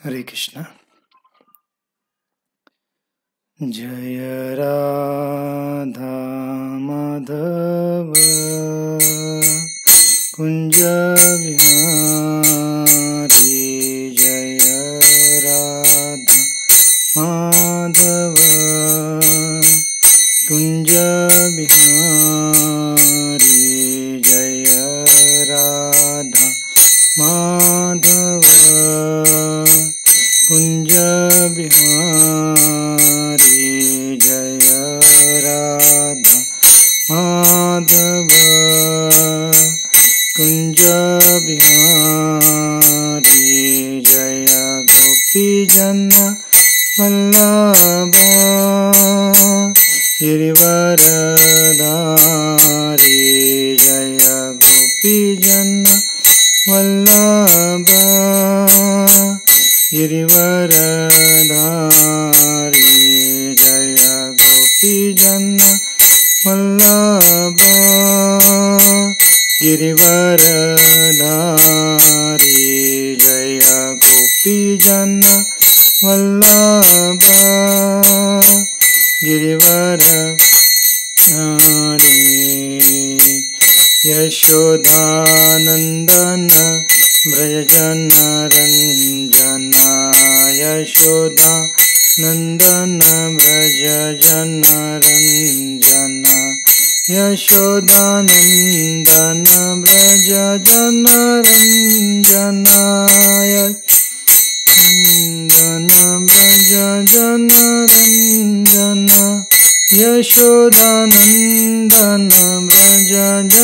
हरे कृष्णा। जय राधा माधव कुंज बिहारी, जय राधा माधव कुंज बिहारी, जय राधा माधव कुंज बिहारी, जय राधा माधव कुंज बिहारी, जय गोपीजन वल्लभ गिरिवरधारी, जय गोपीजन वल्लभ गिरिवरधारी, जय गोपीजन वल्लभ गिरिवरधारी, जय गोपीजन वल्लभ गिरिवरधारी। यशोदानंदन व्रजनरंजन, यशोदानंदन व्रजनरंजन, यशोदानंदन व्रजनरंजन, व्रजनरंजन, यशोदानंदन व्रजनरंजन, यशोदानंदन व्रजनरंजन।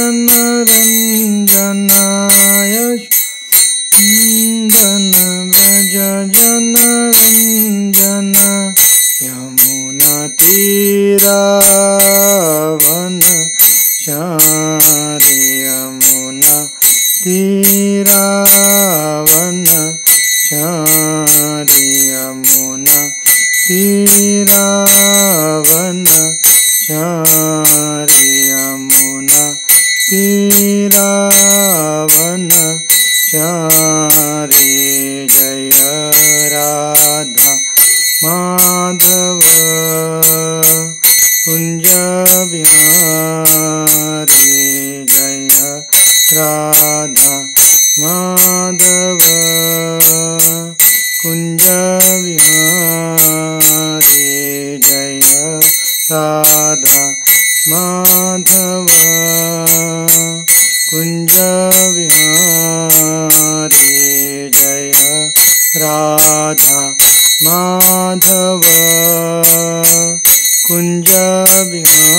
यमुनातीरावन चारि, यमुनातीरावन चारि, यमुनातीरावन चारि, यमुनातीरावन चारि, जय राधा माधव कुंज बिहारी, जय राधा माधव कुंज बिहारी, जय राधा माधव कुंज बिहारी, जय राधा माधव कुंज बिहारी।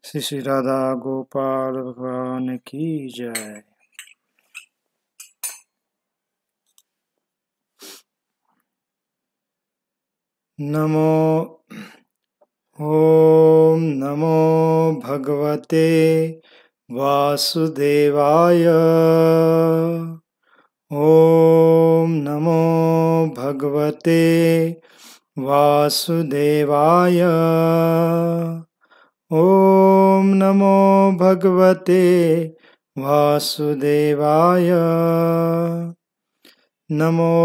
श्री श्री राधा गोपाल भगवान की जय। नमो ओम नमो भगवते वासुदेवाय, ओम नमो भगवते वासुदेवाय, ओम नमो भगवते वासुदेवाय। नमो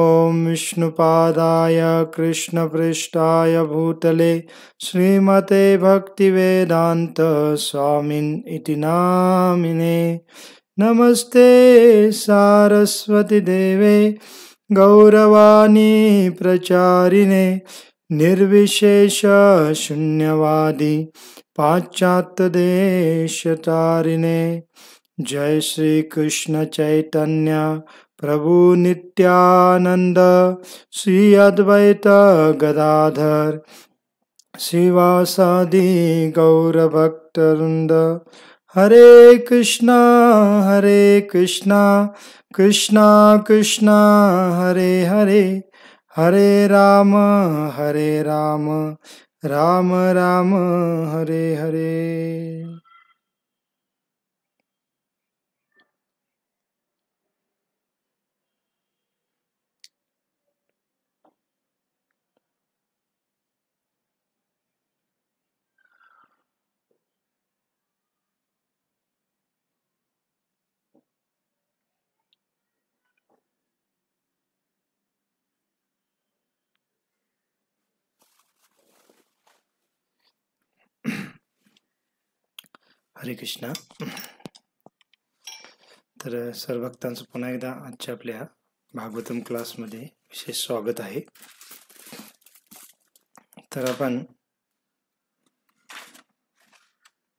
विष्णुपादाय कृष्णपृष्ठाय भूतले श्रीमते भक्तिवेदांत स्वामिन् इति नामिने। नमस्ते सारस्वती देवे गौरवाणी प्रचारिणे, निर्विशेष शून्यवादी पाश्चात्य देशतारिणे। जय श्री कृष्ण चैतन्य प्रभु नित्यानंद, श्री अद्वैत गदाधर श्रीवासादि गौरभक्तवृंद। हरे कृष्णा कृष्णा कृष्णा हरे हरे, हरे राम राम राम हरे हरे। हरे कृष्णा. तर सर्व भक्तांचं पुन्हा एकदा आजच्या आपल्या भागवतम क्लासमध्ये विशेष स्वागत आहे. तर आपण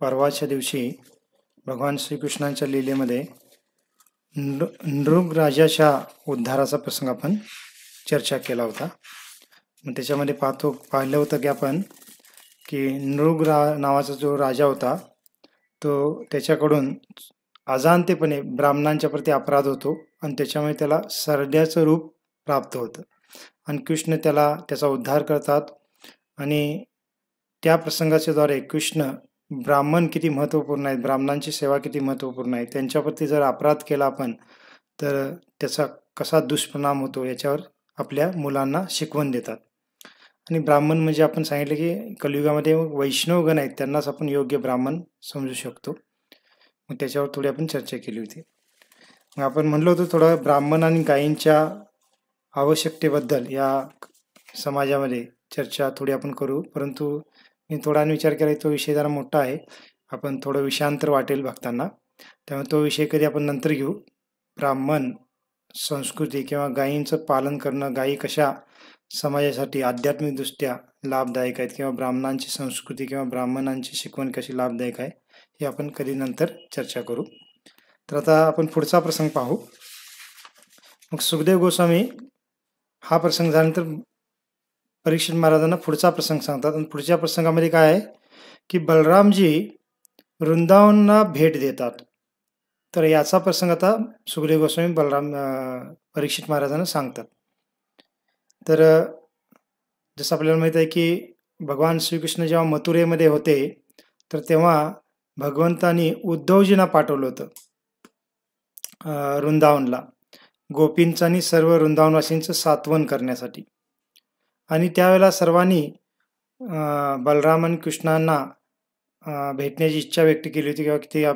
परवाच्या दिवशी भगवान श्रीकृष्णांच्या लीलेमध्ये नृग राजाच्या उद्धाराचा प्रसंग आपण चर्चा केला होता. मग त्याच्यामध्ये पाहिलं होतं की आपण की नृग नावाचा जो राजा होता तो त्याच्याकडून अजाणतेपणे ब्राह्मणांच्या प्रती अपराध होतो आणि त्याच्यामुळे त्याला सरड्याचं रूप प्राप्त होतं आणि कृष्ण त्याचा उद्धार करतात. आणि त्या प्रसंगाच्या द्वारे कृष्ण ब्राह्मण किती महत्त्वपूर्ण आहेत, ब्राह्मणांची सेवा किती महत्त्वपूर्ण आहे, त्यांच्याप्रती जर अपराध केला आपण तर त्याचा कसा दुष्परिणाम होतो याच्यावर आपल्या मुलांना शिकवण देतात. आणि ब्राह्मण म्हणजे आपण सांगितलं की कलियुगामध्ये वैष्णवगण आहेत, त्यांनाच आपण योग्य ब्राह्मण समजू शकतो. मग त्याच्यावर थोडी आपण चर्चा केली होती. मग आपण म्हणलो होतो थोडं ब्राह्मण आणि गायींच्या आवश्यकतेबद्दल या समाजामध्ये चर्चा थोडी आपण करू, परंतु मी थोडा विचार केला तो विषय जरा मोठा आहे, आपण थोडं विषयांतर वाटेल भक्तांना, त्यामुळे तो विषय कधी आपण नंतर घेऊ. ब्राह्मण संस्कृती किंवा गायींचं पालन करणं, गायी कशा समाजासाठी आध्यात्मिकदृष्ट्या लाभदायक आहेत किंवा ब्राह्मणांची संस्कृती किंवा ब्राह्मणांची शिकवण कशी लाभदायक आहे हे आपण कधी नंतर चर्चा करू. तर आता आपण पुढचा प्रसंग पाहू. मग सुखदेव गोस्वामी हा प्रसंग झाल्यानंतर परीक्षित महाराजांना पुढचा प्रसंग सांगतात आणि पुढच्या प्रसंगामध्ये काय आहे की बलरामजी वृंदावनला भेट देतात. तर याचा प्रसंग आता सुखदेव गोस्वामी परीक्षित महाराजांना सांगतात. तर जसं आपल्याला माहित आहे की भगवान श्रीकृष्ण जेव्हा मथुरेमध्ये होते तर तेव्हा भगवंतांनी उद्धवजींना पाठवलं होतं वृंदावनला, गोपींचं आणि सर्व वृंदावनवासींचं सात्वन करण्यासाठी. आणि त्यावेळेला सर्वांनी बलराम आणि कृष्णांना भेटण्याची इच्छा व्यक्त केली होती किंवा ते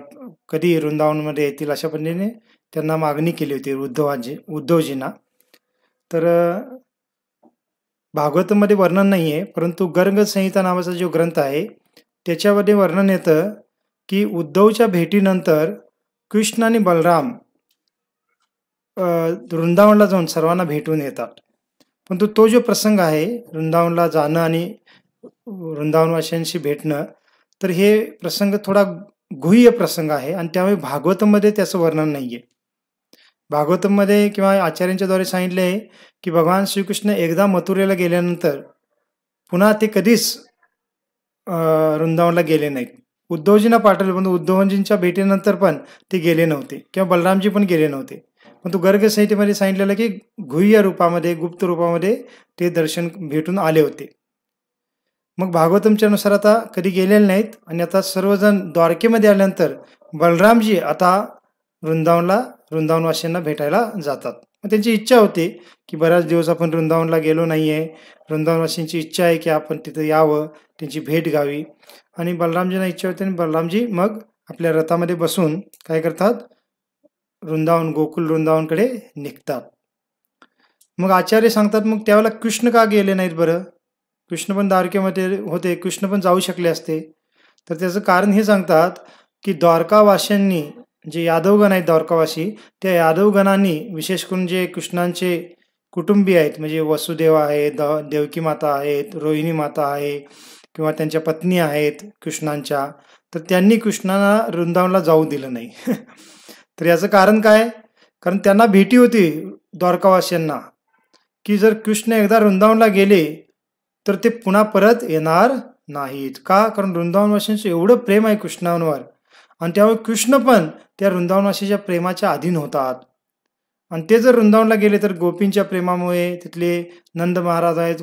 कधी वृंदावनमध्ये येतील अशा पद्धतीने त्यांना मागणी केली होती उद्धवजींना. तर भागवतमध्ये वर्णन नाही आहे, परंतु गर्ग संहिता नावाचा जो ग्रंथ आहे त्याच्यामध्ये वर्णन येतं की उद्धवच्या भेटीनंतर कृष्ण आणि बलराम वृंदावनला जाऊन सर्वांना भेटून येतात. परंतु तो जो प्रसंग आहे वृंदावनला जाणं आणि वृंदावनवासियांशी भेटणं, तर हे प्रसंग थोडा गुह्य प्रसंग आहे आणि त्यामुळे भागवतमध्ये त्याचं वर्णन नाही आहे. भागवतमध्ये किंवा आचार्यांच्या द्वारे सांगितले आहे की भगवान श्रीकृष्ण एकदा मथुरेला गेल्यानंतर पुन्हा ते कधीच वृंदावनला गेले नाहीत. उद्धवजींना पाठवलं पण उद्धवजींच्या भेटीनंतर पण ते गेले नव्हते किंवा बलरामजी पण गेले नव्हते. परंतु गर्ग संहितेमध्ये सांगितलेलं की गुह्य रूपामध्ये, गुप्त रूपामध्ये ते दर्शन भेटून आले होते. मग भागवतमच्या नुसार आता कधी गेलेले नाहीत आणि आता सर्वजण द्वारकेमध्ये आल्यानंतर बलरामजी आता वृंदावनवासियांना भेटायला जातात. मग त्यांची इच्छा होती की बऱ्याच दिवस आपण वृंदावनला गेलो नाही आहे, वृंदावनवासींची इच्छा आहे की आपण तिथं यावं, त्यांची भेट घ्यावी. आणि बलरामजींना इच्छा होती आणि बलरामजी मग आपल्या रथामध्ये बसून काय करतात, गोकुल वृंदावनकडे निघतात. मग आचार्य सांगतात मग त्यावेळेला कृष्ण का गेले नाहीत बरं? कृष्ण पण द्वारकेमध्ये होते, कृष्ण पण जाऊ शकले असते. तर त्याचं कारण हे सांगतात की द्वारकावाशांनी, जे यादवगण आहेत द्वारकावासी, त्या यादवगणांनी विशेष करून जे कृष्णांचे कुटुंबीय आहेत म्हणजे वसुदेव आहेत, देवकी माता आहेत, रोहिणी माता आहे किंवा त्यांच्या पत्नी आहेत कृष्णांच्या, तर त्यांनी कृष्णांना वृंदावनला जाऊ दिलं नाही. तर याचं कारण काय? कारण त्यांना भीती होती द्वारकावासियांना की जर कृष्ण एकदा वृंदावनला गेले तर ते पुन्हा परत येणार नाहीत. का? कारण वृंदावनवासींचं एवढं प्रेम आहे कृष्णांवर आणि त्यामुळे कृष्ण पण त्या वृंदावनवासीच्या प्रेमाच्या अधीन होतात. आणि ते जर वृंदावनला गेले तर गोपींच्या प्रेमामुळे तिथले नंद महाराज आहेत,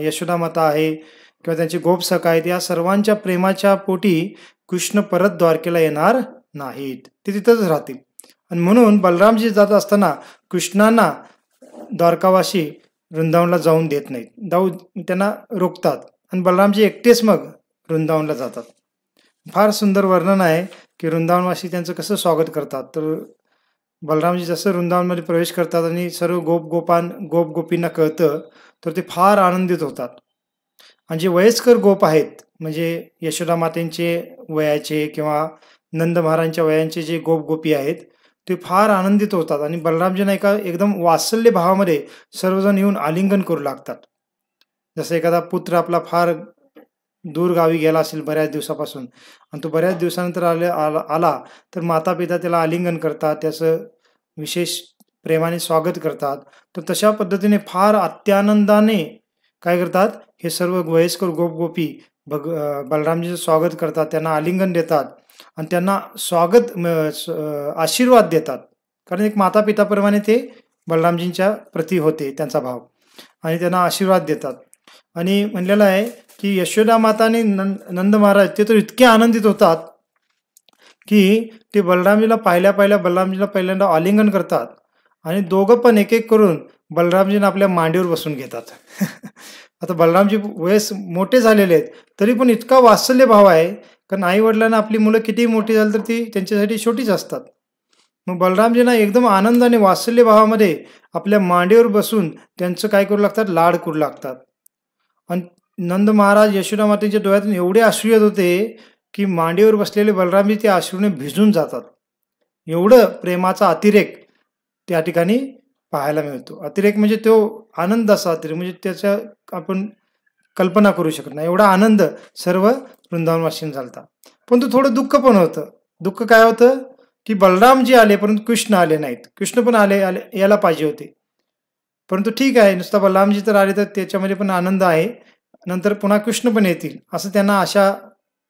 यशोदा माता आहे किंवा त्यांचे गोपसखा आहेत, या सर्वांच्या प्रेमाच्या पोटी कृष्ण परत द्वारकेला येणार नाहीत, ते तिथंच राहतील. आणि म्हणून बलरामजी जात असताना कृष्णांना द्वारकावासी वृंदावनला जाऊन देत नाहीत, त्यांना रोखतात आणि बलरामजी एकटेच मग वृंदावनला जातात. फार सुंदर वर्णन आहे की वृंदावनवासी त्यांचं कसं स्वागत करतात. तर बलरामजी जसं वृंदावनमध्ये प्रवेश करतात आणि सर्व गोपींना कळतं तर ते फार आनंदित होतात आणि जे वयस्कर गोप आहेत म्हणजे यशोदा मातेंचे वयाचे किंवा नंद महाराजांच्या वयांचे जे गोप गोपी आहेत ते फार आनंदित होतात आणि बलरामजींना एकदम वात्सल्य भावामध्ये सर्वजण येऊन आलिंगन करू लागतात. जसं एखादा पुत्र आपला फार दूर गावी गेला असेल बऱ्याच दिवसापासून आणि तो बऱ्याच दिवसानंतर आला तर माता पिता त्याला आलिंगन करतात, त्याचं विशेष प्रेमाने स्वागत करतात. तर तशा पद्धतीने फार अत्यानंदाने काय करतात, हे सर्व वयस्कर गोप गोपी बलरामजीचं स्वागत करतात, त्यांना आलिंगन देतात आणि त्यांना आशीर्वाद देतात. कारण एक माता पिताप्रमाणे ते बलरामजींच्या प्रती होते त्यांचा भाव आणि त्यांना आशीर्वाद देतात. आणि म्हणलेलं आहे की यशोदा माता आणि नंद महाराज ते तर इतके आनंदित होतात की ते बलरामजीला बलरामजीला पहिल्यांदा आलिंगन करतात आणि दोघं पण एक एक करून बलरामजींना आपल्या मांडीवर बसून घेतात. आता बलरामजी वयस मोठे झालेले आहेत तरी पण इतका वात्सल्य भाव आहे, कारण आई वडिलांना आपली मुलं कितीही मोठी झाली तर ती त्यांच्यासाठी छोटीच असतात. मग बलरामजींना एकदम आनंदाने वात्सल्य भावामध्ये आपल्या मांडीवर बसून त्यांचं काय करू लागतात, लाड करू लागतात. आणि नंद महाराज यशोदा मातेच्या डोळ्यातून एवढे अश्रू येत होते की मांडीवर बसलेले बलरामजी त्या अश्रूने भिजून जातात. एवढं प्रेमाचा अतिरेक त्या ठिकाणी पाहायला मिळतो. अतिरेक म्हणजे तो आनंद असा अतिरेक म्हणजे त्याच्या आपण कल्पना करू शकत नाही, एवढा आनंद सर्व वृंदावनवासींना झालता. पण तो थोडं दुःख पण होतं. दुःख काय होतं की बलरामजी आले परंतु कृष्ण आले नाहीत. कृष्ण पण आले यायला पाहिजे होते, परंतु ठीक आहे, नुसता बलरामजी तर आले तर त्याच्यामध्ये पण आनंद आहे, नंतर पुन्हा कृष्ण पण येतील असं त्यांना आशा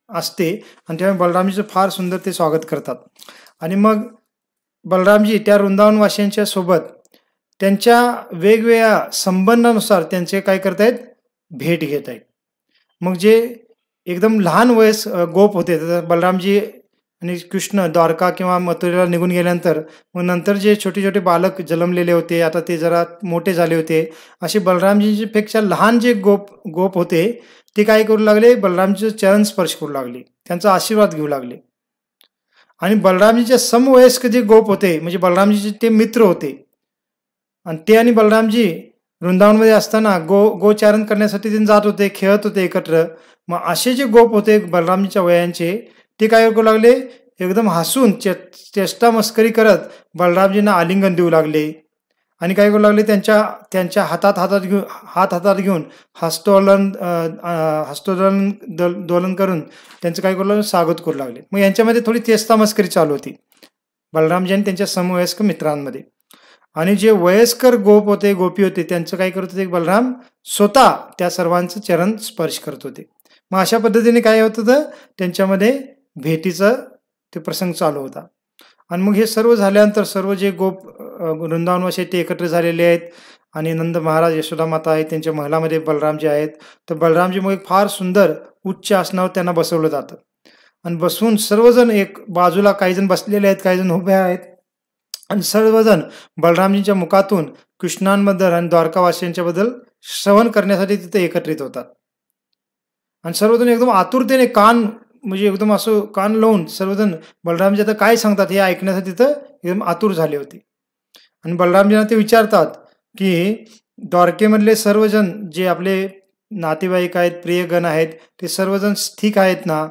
असते आणि त्यामुळे बलरामजीचं फार सुंदर ते स्वागत करतात. आणि मग बलरामजी त्या वृंदावनवासियांच्या सोबत त्यांच्या वेगवेगळ्या संबंधानुसार त्यांचे काय करतायत, भेट घेत आहेत. मग जे एकदम लहान वयस गोप होते तर बलरामजी आणि कृष्ण द्वारका किंवा मथुरेला निघून गेल्यानंतर मग नंतर जे छोटे छोटे बालक जन्मलेले होते, आता ते जरा मोठे झाले होते, असे बलरामजीपेक्षा लहान जे गोप होते ते काय करू लागले, बलरामजीचं चरण स्पर्श करू लागले, त्यांचा आशीर्वाद घेऊ लागले. आणि बलरामजीच्या समवयस्क जे गोप होते म्हणजे बलरामजीचे ते मित्र होते आणि ते आणि बलरामजी वृंदावनमध्ये असताना गोचारण करण्यासाठी ते जात होते, खेळत होते एकत्र. मग असे जे गोप होते बलरामजीच्या वयांचे ते काय करू लागले, एकदम हसून चेष्टा मस्करी करत बलरामजींना आलिंगन देऊ लागले आणि काय करू लागले, त्यांच्या हातात घेऊन दोलन करून त्यांचं काय करू लागले, स्वागत करू लागले. मग यांच्यामध्ये थोडी चेष्टा मस्करी चालू होती बलरामजी आणि त्यांच्या समवयस्क मित्रांमध्ये. आणि जे वयस्कर गोपी होते त्यांचं काय करत होते, बलराम स्वतः त्या सर्वांचं चरण स्पर्श करत होते. मग अशा पद्धतीने काय होत होतं, त्यांच्यामध्ये भेटीचं ते प्रसंग चालू होता. आणि मग हे सर्व झाल्यानंतर सर्व जे गोप वृंदावनवासी ते एकत्र झालेले आहेत आणि नंद महाराज यशोदा माता आहेत त्यांच्या महलामध्ये बलरामजी आहेत. तर बलरामजी मग फार सुंदर उच्च आसनावर त्यांना बसवलं जातं आणि बसवून सर्वजण एक बाजूला, काही जण बसलेले आहेत, काही जण उभे आहेत आणि सर्वजण बलरामजींच्या मुखातून कृष्णांबद्दल आणि द्वारकावासियांच्याबद्दल श्रवण करण्यासाठी तिथे एकत्रित होतात. आणि सर्वजण एकदम आतुरतेने म्हणजे एकदम असं कान लावून सर्वजण बलरामजी आता काय सांगतात हे ऐकण्यासाठी तिथं एकदम आतुर झाले होते. आणि बलरामजींना ते विचारतात की द्वारकेमधले सर्वजण जे आपले नातेवाईक आहेत, प्रियगण आहेत, ते सर्वजण ठीक आहेत ना.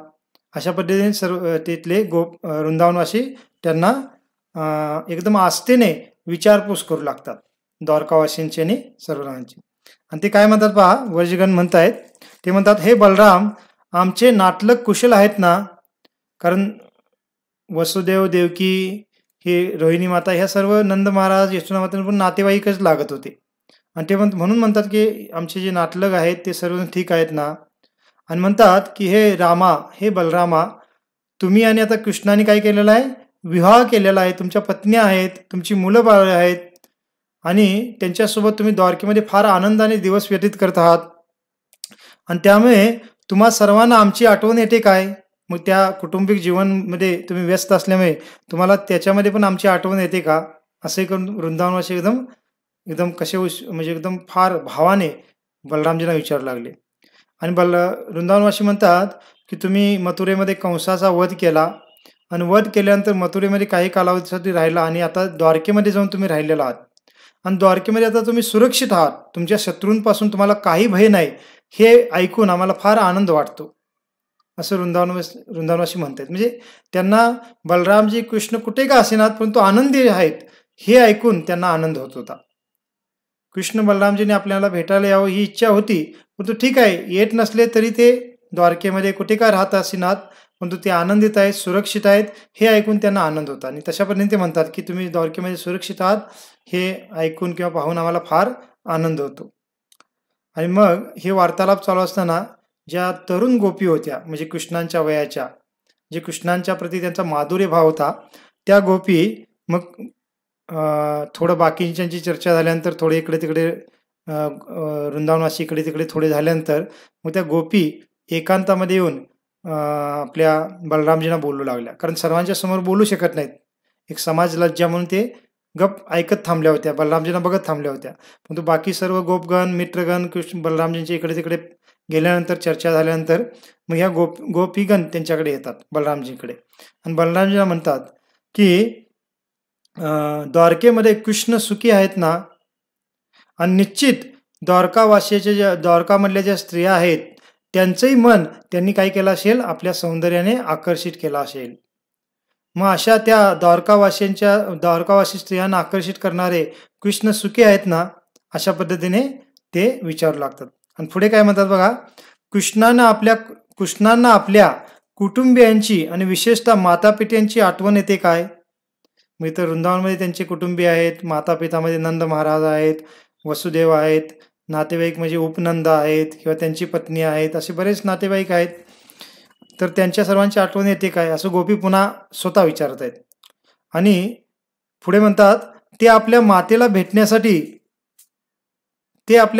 अशा पद्धतीने सर्व तिथले वृंदावनवासी त्यांना एकदम आस्थेने विचारपूस करू लागतात द्वारकावासींची आणि सर्वांची. आणि ते काय म्हणतात पहा, वज्रगण म्हणतायत, ते म्हणतात, हे बलराम, आमचे नातलग कुशल आहेत ना. कारण वसुदेव, देवकी, हे रोहिणी माता ह्या सर्व नंद महाराज यशोदा माता पण नातेवाईकच लागत होते. आणि ते म्हणून म्हणतात की आमचे जे नातलग आहेत ते सर्वजण ठीक आहेत ना. आणि म्हणतात की हे रामा, हे बलरामा, तुम्ही आणि आता कृष्णाने काय केलेलं आहे, विवाह केलेला आहे, तुमच्या पत्नी आहेत, तुमची मुलं बाळ आहेत आणि त्यांच्यासोबत तुम्ही द्वारकेमध्ये फार आनंदाने दिवस व्यतीत करत आहात. आणि त्यामुळे तुम्हा सर्वांना आमची आठवण येते काय. मग त्या कौटुंबिक जीवनमध्ये तुम्ही व्यस्त असल्यामुळे तुम्हाला त्याच्यामध्ये पण आमची आठवण येते का. असे करून वृंदावनवासी एकदम कसे म्हणजे एकदम फार भावाने बलरामजींना विचारू लागले. आणि वृंदावनवासी म्हणतात की तुम्ही मथुरेमध्ये कंसाचा वध केला आणि वध केल्यानंतर मथुरेमध्ये काही कालावधीसाठी राहिला आणि आता द्वारकेमध्ये जाऊन तुम्ही राहिलेला आहात आणि द्वारकेमध्ये आता तुम्ही सुरक्षित आहात, तुमच्या शत्रूंपासून तुम्हाला काही भय नाही, हे ऐकून आम्हाला फार आनंद वाटतो, असं वृंदावनवासी म्हणतात. म्हणजे त्यांना बलरामजी कृष्ण कुठे का असेनात परंतु आनंदी आहेत हे ऐकून त्यांना आनंद होत होता. कृष्ण बलरामजीने आपल्याला भेटायला यावं ही इच्छा होती, परंतु ठीक आहे, येत नसले तरी ते द्वारकेमध्ये कुठे का राहत असेनात परंतु ते आनंदित आहेत, सुरक्षित आहेत हे ऐकून त्यांना आनंद होता. आणि तशा पद्धतीने ते म्हणतात की तुम्ही द्वारकेमध्ये सुरक्षित आहात हे ऐकून किंवा पाहून आम्हाला फार आनंद होतो. आणि मग हे वार्तालाप चालू असताना ज्या तरुण गोपी होत्या, म्हणजे कृष्णांच्या वयाच्या, जे कृष्णांच्या प्रती त्यांचा माधुर्य भाव होता, त्या गोपी मग थोडं बाकीच्यांची चर्चा झाल्यानंतर थोडे इकडे तिकडे वृंदावनवासी इकडे तिकडे थोडे झाल्यानंतर मग त्या गोपी एकांतामध्ये येऊन आपल्या बलरामजींना बोलू लागल्या. कारण सर्वांच्या समोर बोलू शकत नाहीत, एक समाज लज्जा म्हणून ते गप ऐकत थांबल्या होत्या, बलरामजींना बघत थांबल्या होत्या. परंतु बाकी सर्व गोपगण मित्रगण कृष्ण बलरामजींच्या इकडे तिकडे गेल्यानंतर चर्चा झाल्यानंतर मग ह्या गोपीगण त्यांच्याकडे येतात बलरामजीकडे आणि बलरामजींना म्हणतात की द्वारकेमध्ये कृष्ण सुखी आहेत ना, आणि निश्चित द्वारकावासीच्या ज्या द्वारकामधल्या ज्या स्त्रिया आहेत त्यांचंही मन त्यांनी काय केलं असेल, आपल्या सौंदर्याने आकर्षित केलं असेल. मग अशा त्या द्वारकावासी स्त्रियांना आकर्षित करणारे कृष्ण सुखी आहेत ना, अशा पद्धतीने ते विचारू लागतात. आणि पुढे काय म्हणतात बघा, कृष्णांना आपल्या कुटुंबियांची आणि विशेषतः मातापित्यांची आठवण येते काय. मग इथं वृंदावनमध्ये त्यांचे कुटुंबीय आहेत, मातापितामध्ये नंद महाराज आहेत, वसुदेव आहेत, नातेवाईक म्हणजे उपनंद आहेत किंवा त्यांची पत्नी आहेत, असे बरेच नातेवाईक आहेत. तर त्यांच्या सर्वांची आठवण येते काय, असं गोपी पुन्हा स्वतः विचारत आहेत. आणि पुढे म्हणतात ते आपल्या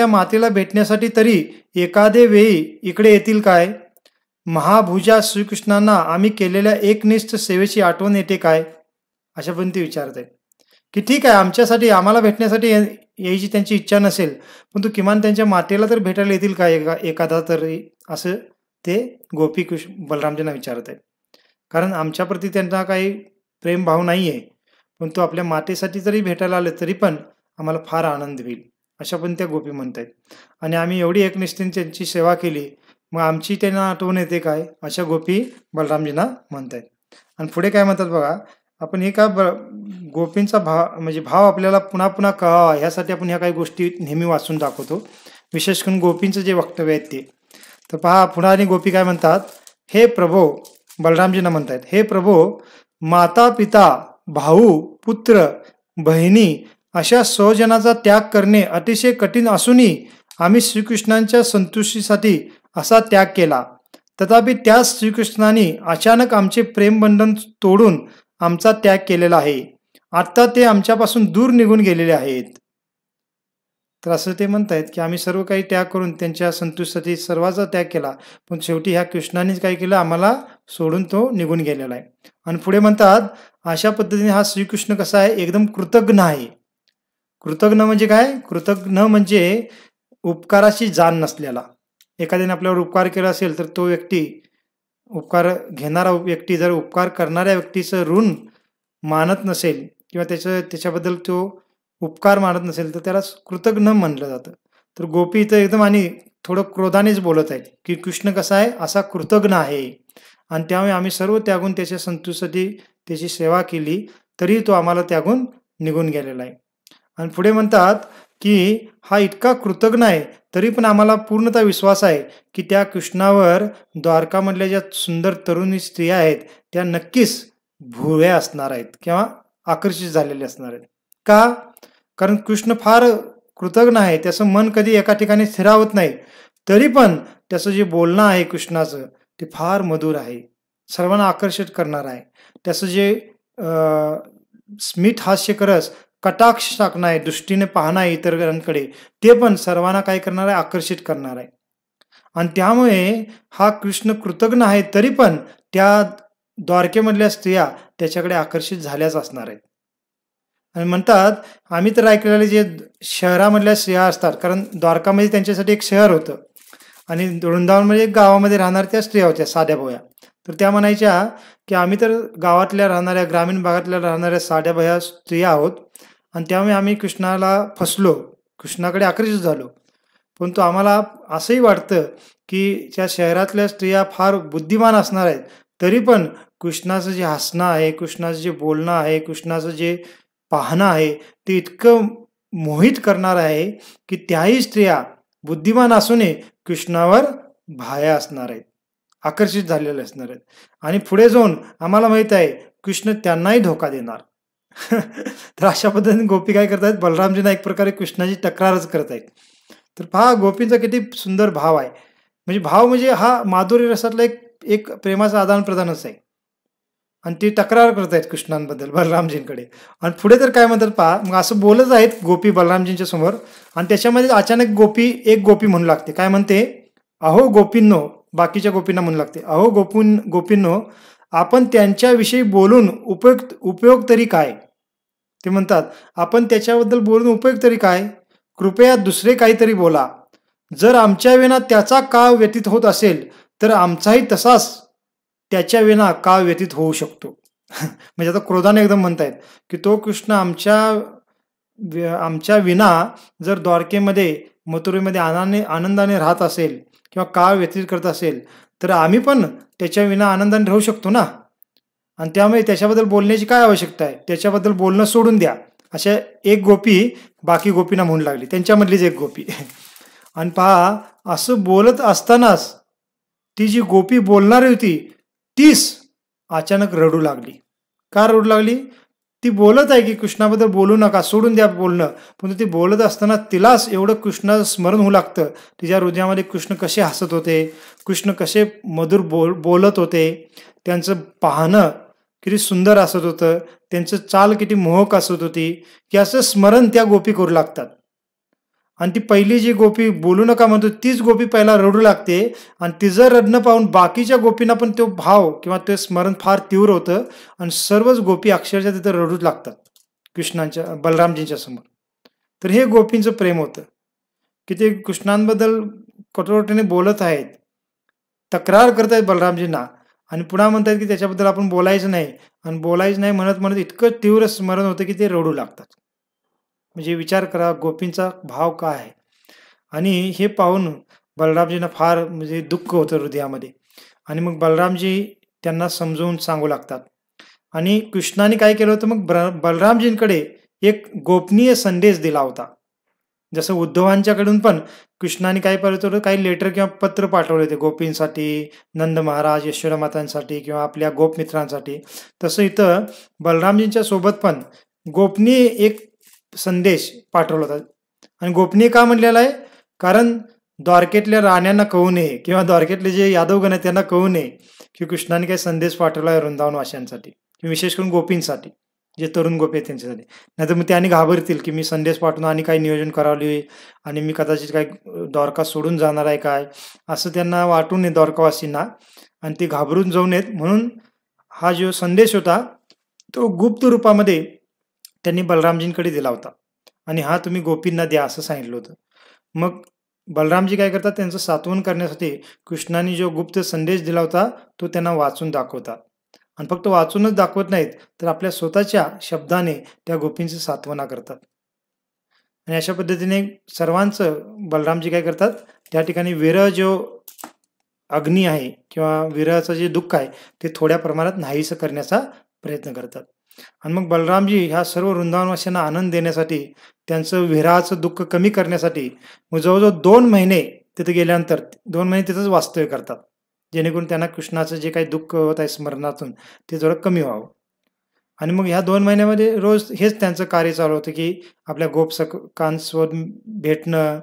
मातेला भेटण्यासाठी तरी एखादे वेळी इकडे येतील काय. महाभुजा श्रीकृष्णांना आम्ही केलेल्या एकनिष्ठ सेवेची आठवण येते काय, अशा पण ते विचारत आहेत. की ठीक आहे, आमच्यासाठी आम्हाला भेटण्यासाठी यायची त्यांची इच्छा नसेल, परंतु किमान त्यांच्या मातेला तर भेटायला येतील काय एखादा तरी, असं ते गोपी बलरामजींना विचारत आहेत. कारण आमच्याप्रती त्यांना काही प्रेमभाव नाही आहे, परंतु आपल्या मातेसाठी जरी भेटायला आले तरी पण आम्हाला फार आनंद होईल, अशा पण त्या गोपी म्हणत आहेत. आणि आम्ही एवढी एकनिष्ठेने त्यांची सेवा केली, मग आमची त्यांना आठवण येते काय, अशा गोपी बलरामजींना म्हणत आहेत. आणि पुढे काय म्हणतात बघा, आपण हे का गोपींचा भाव आपल्याला पुन्हा पुन्हा कळावा ह्यासाठी आपण ह्या काही गोष्टी नेहमी वाचून दाखवतो, विशेष करून गोपींचं जे वक्तव्य आहेत ते. तर पहा, पुन्हा आणि गोपी काय म्हणतात, हे प्रभो, बलरामजींना म्हणतात, हे प्रभो, माता पिता भाऊ पुत्र बहिणी अशा स्वजनाचा त्याग करणे अतिशय कठीण असूनही आम्ही श्रीकृष्णांच्या संतुष्टीसाठी असा त्याग केला. तथापि त्याच श्रीकृष्णाने अचानक आमचे प्रेमबंधन तोडून आमचा त्याग केलेला आहे. आता ते आमच्यापासून दूर निघून गेलेले आहेत. तर असं ते म्हणतायत की आम्ही सर्व काही त्याग करून त्यांच्या संतुष्टीसाठी सर्वांचा त्याग केला, पण शेवटी ह्या कृष्णानेच काय केलं, आम्हाला सोडून तो निघून गेलेला आहे. आणि पुढे म्हणतात, अशा पद्धतीने हा श्रीकृष्ण कसा आहे, एकदम कृतज्ञ आहे. कृतज्ञ म्हणजे काय, कृतज्ञ म्हणजे उपकाराची जाण नसलेला. एखाद्याने आपल्यावर उपकार केला असेल तर तो व्यक्ती, उपकार घेणारा व्यक्ती जर उपकार करणाऱ्या व्यक्तीचं ऋण मानत नसेल किंवा त्याच्याबद्दल तो उपकार मानत नसेल तर त्याला कृतज्ञ म्हणलं जातं. तर गोपी इथं एकदम आणि थोडं क्रोधानेच बोलत आहेत की कृष्ण कसा आहे, असा कृतज्ञ आहे, आणि त्यामुळे आम्ही सर्व त्यागून त्याच्या संतुष्टीसाठी त्याची सेवा केली तरी तो आम्हाला त्यागून निघून गेलेला आहे. आणि पुढे म्हणतात की हा इतका कृतज्ञ आहे तरी पण आम्हाला पूर्णतः विश्वास आहे की त्या कृष्णावर द्वारकामधल्या ज्या सुंदर तरुणी स्त्रिया आहेत त्या नक्कीच भुळ्या असणार आहेत किंवा आकर्षित झालेले असणार आहेत. का, कारण कृष्ण फार कृतज्ञ आहे, त्याचं मन कधी एका ठिकाणी स्थिरावत नाही, तरी पण त्याचं जे बोलणं आहे कृष्णाचं ते फार मधुर आहे, सर्वांना आकर्षित करणार आहे. त्याचं जे स्मित हास्यकरस कटाक्ष टाकणं आहे, दृष्टीने पाहणं आहे इतरांकडे, ते पण सर्वांना काय करणार आहे, आकर्षित करणार आहे. आणि त्यामुळे हा कृष्ण कृतज्ञ आहे तरी पण त्या द्वारकेमधल्या स्त्रिया त्याच्याकडे आकर्षित झाल्याच असणार आहेत. आणि म्हणतात, आम्ही तर ऐकलेले जे शहरामधल्या स्त्रिया असतात, कारण द्वारकामध्ये त्यांच्यासाठी एक शहर होतं आणि वृंदावनमध्ये एक गावामध्ये राहणाऱ्या त्या स्त्रिया होत्या साध्या भोळ्या. तर त्या म्हणायच्या की आम्ही तर गावातल्या राहणाऱ्या, ग्रामीण भागातल्या राहणाऱ्या साध्या भोळ्या स्त्रिया आहोत आणि त्यामुळे आम्ही कृष्णाला फसलो, कृष्णाकडे आकर्षित झालो. परंतु आम्हाला असंही वाटतं की त्या शहरातल्या स्त्रिया फार बुद्धिमान असणार आहेत, तरी पण कृष्णाचं जे हसणं आहे, कृष्णाचं जे बोलणं आहे, कृष्णाचं जे पाहणं आहे, ते इतकं मोहित करणार आहे की त्याही स्त्रिया बुद्धिमान असूनही कृष्णावर भाया असणार आहेत, आकर्षित झालेले असणार आहेत. आणि पुढे जाऊन आम्हाला माहित आहे कृष्ण त्यांनाही धोका देणार. तर अशा पद्धतीने गोपी काय करतायत, बलरामजींना एक प्रकारे कृष्णाची तक्रारच करत आहेत. तर पहा गोपींचा किती सुंदर भाव आहे. म्हणजे हा माधुरी रसातला एक एक प्रेमाचा आदान प्रदानच आहे. आणि ती तक्रार करतायत कृष्णांबद्दल बलरामजींकडे. आणि पुढे तर काय म्हणतात पहा, मग असं बोलत आहेत गोपी बलरामजींच्या समोर, आणि त्याच्यामध्ये अचानक एक गोपी म्हणू लागते. काय म्हणते, अहो गोपींनो, बाकीच्या गोपींना म्हणू लागते, अहो गोपींनो, आपण त्यांच्याविषयी बोलून उपयोग तरी काय. ते म्हणतात, आपण त्याच्याबद्दल बोलून उपयोग तरी काय, कृपया दुसरे काहीतरी बोला. जर आमच्या विना त्याचा काळ व्यतीत होत असेल तर आमचाही तसाच त्याच्या विना काळ व्यतीत होऊ शकतो. म्हणजे आता क्रोधाने एकदम म्हणतायत की तो कृष्ण आमच्या विना जर द्वारकेमध्ये मथुरेमध्ये आनंदाने राहत असेल किंवा काळ व्यतीत करत असेल तर आम्ही पण त्याच्या विना आनंदाने राहू शकतो ना. आणि त्यामुळे त्याच्याबद्दल बोलण्याची काय आवश्यकता आहे, त्याच्याबद्दल बोलणं सोडून द्या. अशा एक गोपी बाकी गोपींना म्हणू लागली, त्यांच्यामधलीच एक गोपी. आणि पहा, असं बोलत असतानाच ती जी गोपी बोलणारी होती तीच अचानक रडू लागली. का रडू लागली, ती बोलत आहे की कृष्णाबद्दल बोलू नका, सोडून द्या बोलणं, पण ती बोलत असताना तिलाच एवढं कृष्णाचं स्मरण होऊ लागतं. तिच्या हृदयामध्ये कृष्ण कसे हसत होते, कृष्ण कसे मधुर बोलत होते, त्यांचं पाहणं किती सुंदर असत होतं, त्यांचं चाल किती मोहक असत होती, की असं स्मरण त्या गोपी करू लागतात. आणि ती पहिली जी गोपी बोलू नका म्हणतो तीच गोपी पहिला रडू लागते. आणि तिचं रडणं पाहून बाकीच्या गोपींना पण तो भाव किंवा ते स्मरण फार तीव्र होतं आणि सर्वच गोपी अक्षरशः तिथं रडूच लागतात बलरामजींच्या समोर. तर हे गोपींचं प्रेम होतं की ते कृष्णांबद्दल कठोरतेने बोलत आहेत, तक्रार करत आहेत बलरामजींना, आणि पुन्हा म्हणतात की त्याच्याबद्दल आपण बोलायचं नाही, आणि बोलायचं नाही म्हणत म्हणत इतकं तीव्र स्मरण होतं की ते रडू लागतात. म्हणजे विचार करा गोपींचा भाव काय आहे. आणि हे पाहून बलरामजींना फार म्हणजे दुःख होतं हृदयामध्ये. आणि मग बलरामजी त्यांना समजवून सांगू लागतात. आणि कृष्णाने काय केलं होतं, मग बलरामजींकडे एक गोपनीय संदेश दिला होता. जसं उद्धवांच्याकडून पण कृष्णाने काय करत होतं, काही लेटर किंवा पत्र पाठवले होते गोपींसाठी, नंद महाराज, यशोदा मातांसाठी किंवा आपल्या गोपमित्रांसाठी. तसं इथं बलरामजींच्या सोबत पण गोपनीय एक संदेश पाठवला होता. आणि गोपनीय का म्हणलेला आहे, कारण द्वारकेतल्या राण्यांना कळू नये किंवा द्वारकेतले जे यादवगण आहेत त्यांना कळू नये की कृष्णाने काही संदेश पाठवला आहे वृंदावनवासियांसाठी, विशेष करून गोपींसाठी, जे तरुण गोपी आहेत त्यांच्यासाठी. नाहीतर मग त्यांनी घाबरतील की मी संदेश पाठवून आणि काही नियोजन करावली आणि मी कदाचित काही द्वारका सोडून जाणार आहे काय, असं त्यांना वाटू नये द्वारकावासींना, आणि ते घाबरून जाऊ नयेत म्हणून हा जो संदेश होता तो गुप्त रूपामध्ये त्यांनी बलरामजींकडे दिला होता. आणि हा तुम्ही गोपींना द्या असं सांगितलं होतं. मग बलरामजी काय करतात, त्यांचं सात्वन करण्यासाठी कृष्णाने जो गुप्त संदेश दिला होता तो त्यांना वाचून दाखवतात. आणि फक्त वाचूनच दाखवत नाहीत तर आपल्या स्वतःच्या शब्दाने त्या गोपींचं सात्वना करतात. आणि अशा पद्धतीने सर्वांचं बलरामजी काय करतात, त्या ठिकाणी विरह जो अग्नी आहे किंवा विरहाचं जे दुःख आहे ते थोड्या प्रमाणात नाहीसं करण्याचा प्रयत्न करतात. आणि मग बलरामजी ह्या सर्व वृंदावनवासियांना आनंद देण्यासाठी, त्यांचं विरहाचं दुःख कमी करण्यासाठी मग जवळजवळ 2 महिने तिथे गेल्यानंतर 2 महिने तिथंच वास्तव्य करतात, जेणेकरून त्यांना कृष्णाचं जे काही दुःख होत आहे स्मरणातून ते जरा कमी व्हावं. आणि मग ह्या 2 महिन्यामध्ये रोज हेच त्यांचं कार्य चालू होतं की आपल्या गोपसखांसोबत भेटणं,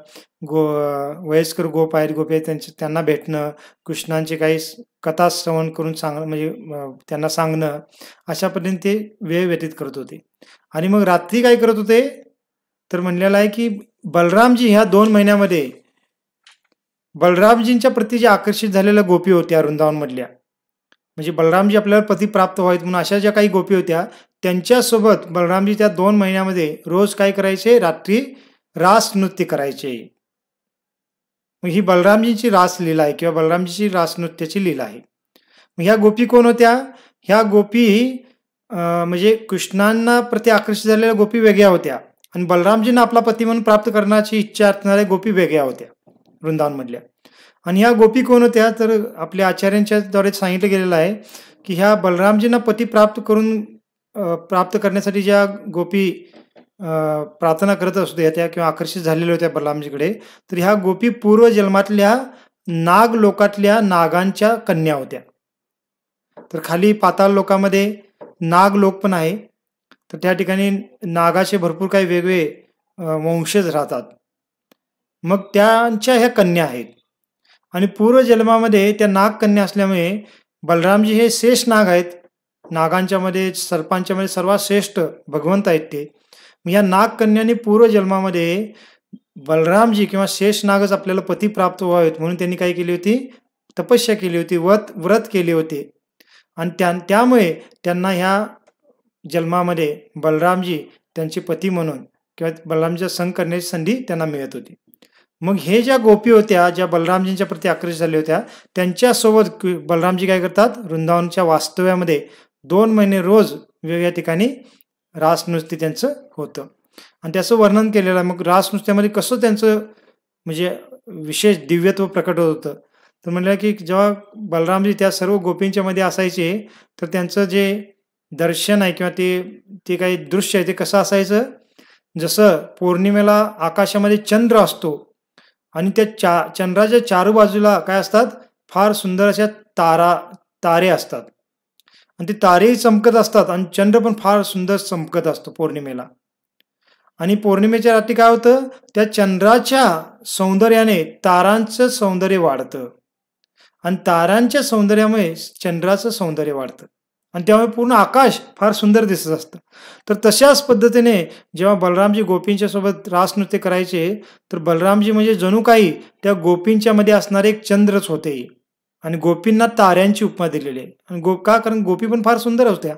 वयस्कर गोप आहेत, गोपी आहेत, त्यांना भेटणं, कृष्णांची काही कथा श्रवण करून म्हणजे त्यांना सांगणं, अशा पद्धतीने ते वेळ व्यतीत करत होते. आणि मग रात्री काय करत होते, तर म्हणलेलं आहे की बलरामजी ह्या 2 महिन्यामध्ये बलरामजींच्या प्रती जे आकर्षित झालेल्या गोपी होत्या वृंदावनमधल्या, म्हणजे बलरामजी आपल्याला पती प्राप्त व्हावेत म्हणून अशा ज्या काही गोपी होत्या त्यांच्यासोबत बलरामजी त्या 2 महिन्यामध्ये रोज काय करायचे, रात्री रास नृत्य करायचे. मग ही बलरामजींची रासलीला आहे किंवा बलरामजीची रासनृत्याची लीला आहे. मग ह्या गोपी कोण होत्या, ह्या गोपी म्हणजे कृष्णांना प्रति आकर्षित झालेल्या गोपी वेगळ्या होत्या आणि बलरामजींना आपला पती म्हणून प्राप्त करण्याची इच्छा असणाऱ्या गोपी वेगळ्या होत्या. वृंदावनमधल्या. आणि ह्या गोपी कोण होत्या, तर आपल्या आचार्यांच्या द्वारे सांगितलं गेलेलं आहे की ह्या बलरामजींना पती प्राप्त करण्यासाठी ज्या गोपी प्रार्थना करत असू त्या किंवा आकर्षित झालेल्या होत्या बलरामजीकडे, तर ह्या गोपी पूर्वजन्मातल्या नाग लोकातल्या नागांच्या कन्या होत्या. तर खाली पाताळ लोकामध्ये नाग लोक पण आहे, तर त्या ठिकाणी नागाचे भरपूर काही वेगळे वंशज राहतात. मग त्यांच्या ह्या कन्या आहेत आणि पूर्वजन्मामध्ये त्या नाग कन्या असल्यामुळे बलरामजी हे शेष नाग आहेत. नागांच्या मध्ये सर्पांच्या मध्ये सर्वात श्रेष्ठ भगवंत आहेत ते. या नाग कन्यांनी पूर्वजन्मामध्ये बलरामजी किंवा शेष नागच आपल्याला पती प्राप्त व्हावेत म्हणून त्यांनी काय केली होती, तपस्या केली होती, व्रत केले होते. आणि त्यामुळे त्यांना ह्या जन्मामध्ये बलरामजी त्यांचे पती म्हणून किंवा बलरामजीचा संग करण्याची संधी त्यांना मिळत होती. मग हे ज्या गोपी होत्या, ज्या बलरामजींच्या प्रती आकर्षित झाल्या होत्या, त्यांच्यासोबत बलरामजी काय करतात, वृंदावनच्या वास्तव्यामध्ये 2 महिने रोज वेगवेगळ्या ठिकाणी रासनृत्य त्यांचं होतं. आणि त्याचं वर्णन केलेलं आहे. मग रासनृत्यामध्ये कसं त्यांचं म्हणजे विशेष दिव्यत्व प्रकट होत होतं, तर म्हणलं की जेव्हा बलरामजी त्या सर्व गोपींच्या मध्ये असायचे, तर त्यांचं जे दर्शन आहे किंवा ते काही दृश्य आहे ते कसं असायचं, जसं पौर्णिमेला आकाशामध्ये चंद्र असतो आणि त्या चंद्राच्या चारू बाजूला काय असतात, फार सुंदर अशा तारे असतात आणि ते तारेही चमकत असतात आणि चंद्र पण फार सुंदर चमकत असतो पौर्णिमेला. आणि पौर्णिमेच्या रात्री काय होतं, त्या चंद्राच्या सौंदर्याने तारांचं सौंदर्य वाढतं आणि तारांच्या सौंदर्यामुळे चंद्राचं सौंदर्य वाढतं आणि त्यामुळे पूर्ण आकाश फार सुंदर दिसत असतं. तर तशाच पद्धतीने जेव्हा बलरामजी गोपींच्या सोबत रासनृत्य करायचे, तर बलरामजी म्हणजे जणू काही त्या गोपींच्या मध्ये असणारे एक चंद्रच होते आणि गोपींना ताऱ्यांची उपमा दिलेली आहे. आणि कारण गोपी पण फार सुंदर होत्या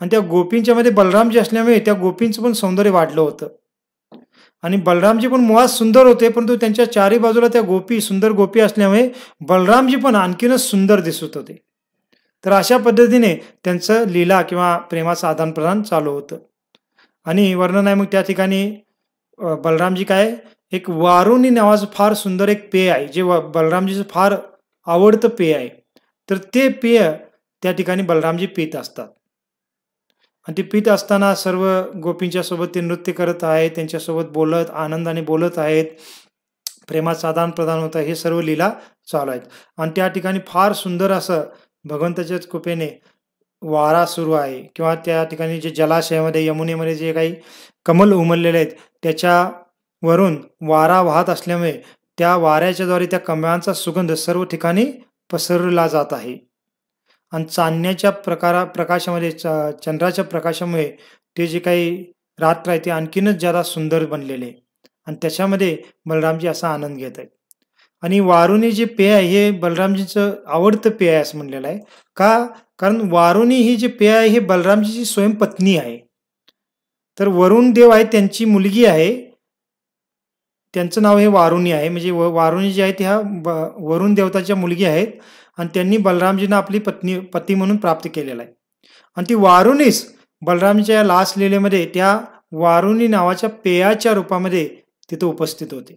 आणि त्या गोपींच्या मध्ये बलरामजी असल्यामुळे त्या गोपींचं पण सौंदर्य वाढलं होतं. आणि बलरामजी पण मुळात सुंदर होते, परंतु त्यांच्या चारी बाजूला त्या सुंदर गोपी असल्यामुळे बलरामजी पण आणखीनच सुंदर दिसत होते. तर अशा पद्धतीने त्यांचं लीला किंवा प्रेमाचं आदान प्रदान चालू होतं. आणि वर्णन आहे मग त्या ठिकाणी बलरामजी काय, एक वारुणी नावाचं फार सुंदर एक पेय आहे, जे बलरामजीचं फार आवडतं पेय आहे. तर ते पेय त्या ठिकाणी बलरामजी पित असतात आणि ते पित असताना सर्व गोपींच्या सोबत ते नृत्य करत आहेत, त्यांच्यासोबत बोलत आनंदाने बोलत आहेत, प्रेमाचं आदान प्रदान होत आहे, हे सर्व लीला चालू आहेत. आणि त्या ठिकाणी फार सुंदर असं भगवंताच्याच कृपेने वारा सुरू आहे किंवा त्या ठिकाणी जे जलाशयामध्ये यमुनेमध्ये जे काही कमल उमललेले आहेत त्याच्यावरून वारा वाहत असल्यामुळे त्या वाऱ्याच्याद्वारे त्या कमळांचा सुगंध सर्व ठिकाणी पसरला जात आहे. आणि चांदण्याच्या प्रकाशामध्ये चंद्राच्या प्रकाशामुळे ते जे काही रात्र आहे ते आणखीनच जरा सुंदर बनलेले आणि त्याच्यामध्ये बलरामजी असा आनंद घेत आहेत. आणि वारुणी जे पेय आहे हे बलरामजीचं आवडतं पेय आहे असं म्हणलेलं आहे. का, कारण वारुणी ही जे पेय आहे हे बलरामजीची स्वयंपत्नी आहे. तर वरुण देव आहे त्यांची मुलगी आहे, त्यांचं नाव हे वारुणी आहे. म्हणजे वारुणी जी आहे ती ह्या वरुण देवताच्या मुलगी आहेत आणि त्यांनी बलरामजींना आपली पती म्हणून प्राप्त केलेला आहे. आणि ती वारुणीच बलरामजीच्या लास लीलेमध्ये त्या वारुणी नावाच्या पेयाच्या रूपामध्ये तिथं उपस्थित होते.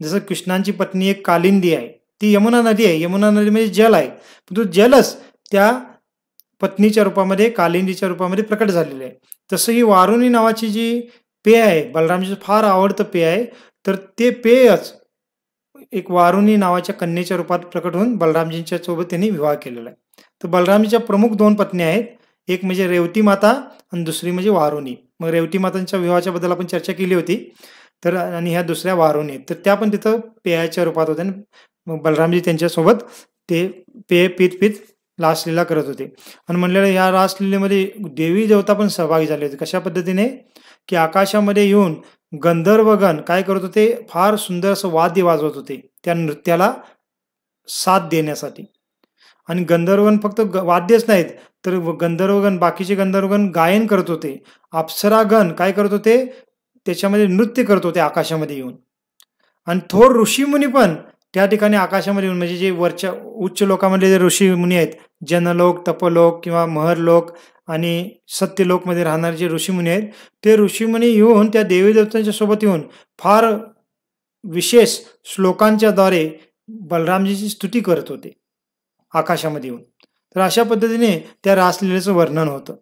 जसं कृष्णांची पत्नी एक कालिंदी आहे, ती यमुना नदी आहे, यमुना नदीमध्ये जल आहे, पण तो जलच त्या पत्नीच्या रूपामध्ये कालिंदीच्या रूपामध्ये प्रकट झालेले आहे. तसं ही वारुणी नावाची जी पेय आहे बलरामजीचं फार आवडतं पेय आहे, तर ते पेयच एक वारुणी नावाच्या कन्येच्या रूपात प्रकट होऊन बलरामजींच्या सोबत त्यांनी विवाह केलेला आहे. तर बलरामजीच्या प्रमुख 2 पत्नी आहेत, एक म्हणजे रेवती माता आणि दुसरी म्हणजे वारुणी. मग रेवती मातांच्या विवाहाच्या बद्दल आपण चर्चा केली होती. तर आणि ह्या दुसऱ्या वारुणी, तर त्या पण तिथं पेयाच्या रूपात होत्या. मग बलरामजी त्यांच्यासोबत ते पेय पीत रासलीला करत होते. आणि म्हणलेलं ह्या रासलीलेमध्ये देवी देवता पण सहभागी झाले होते. कशा पद्धतीने, की आकाशामध्ये येऊन गंधर्वगण काय करत होते, फार सुंदर असं वाद्य वाजवत होते त्या नृत्याला साथ देण्यासाठी. आणि गंधर्वगण फक्त वाद्यच नाहीत, तर गंधर्वगण बाकीचे गंधर्वगण गायन करत होते. अप्सरागण काय करत होते, त्याच्यामध्ये नृत्य करत होते आकाशामध्ये येऊन. आणि थोर ऋषीमुनी पण त्या ठिकाणी आकाशामध्ये येऊन, म्हणजे जे वरच्या उच्च लोकांमध्ये जे ऋषीमुनी आहेत, जनलोक, तपलोक किंवा महरलोक आणि सत्यलोकमध्ये राहणारे जे ऋषीमुनी आहेत, ते ऋषीमुनी येऊन त्या देवी देवतांच्या सोबत येऊन फार विशेष श्लोकांच्या द्वारे बलरामजीची स्तुती करत होते आकाशामध्ये येऊन. तर अशा पद्धतीने त्या रासलीलेचं वर्णन होतं.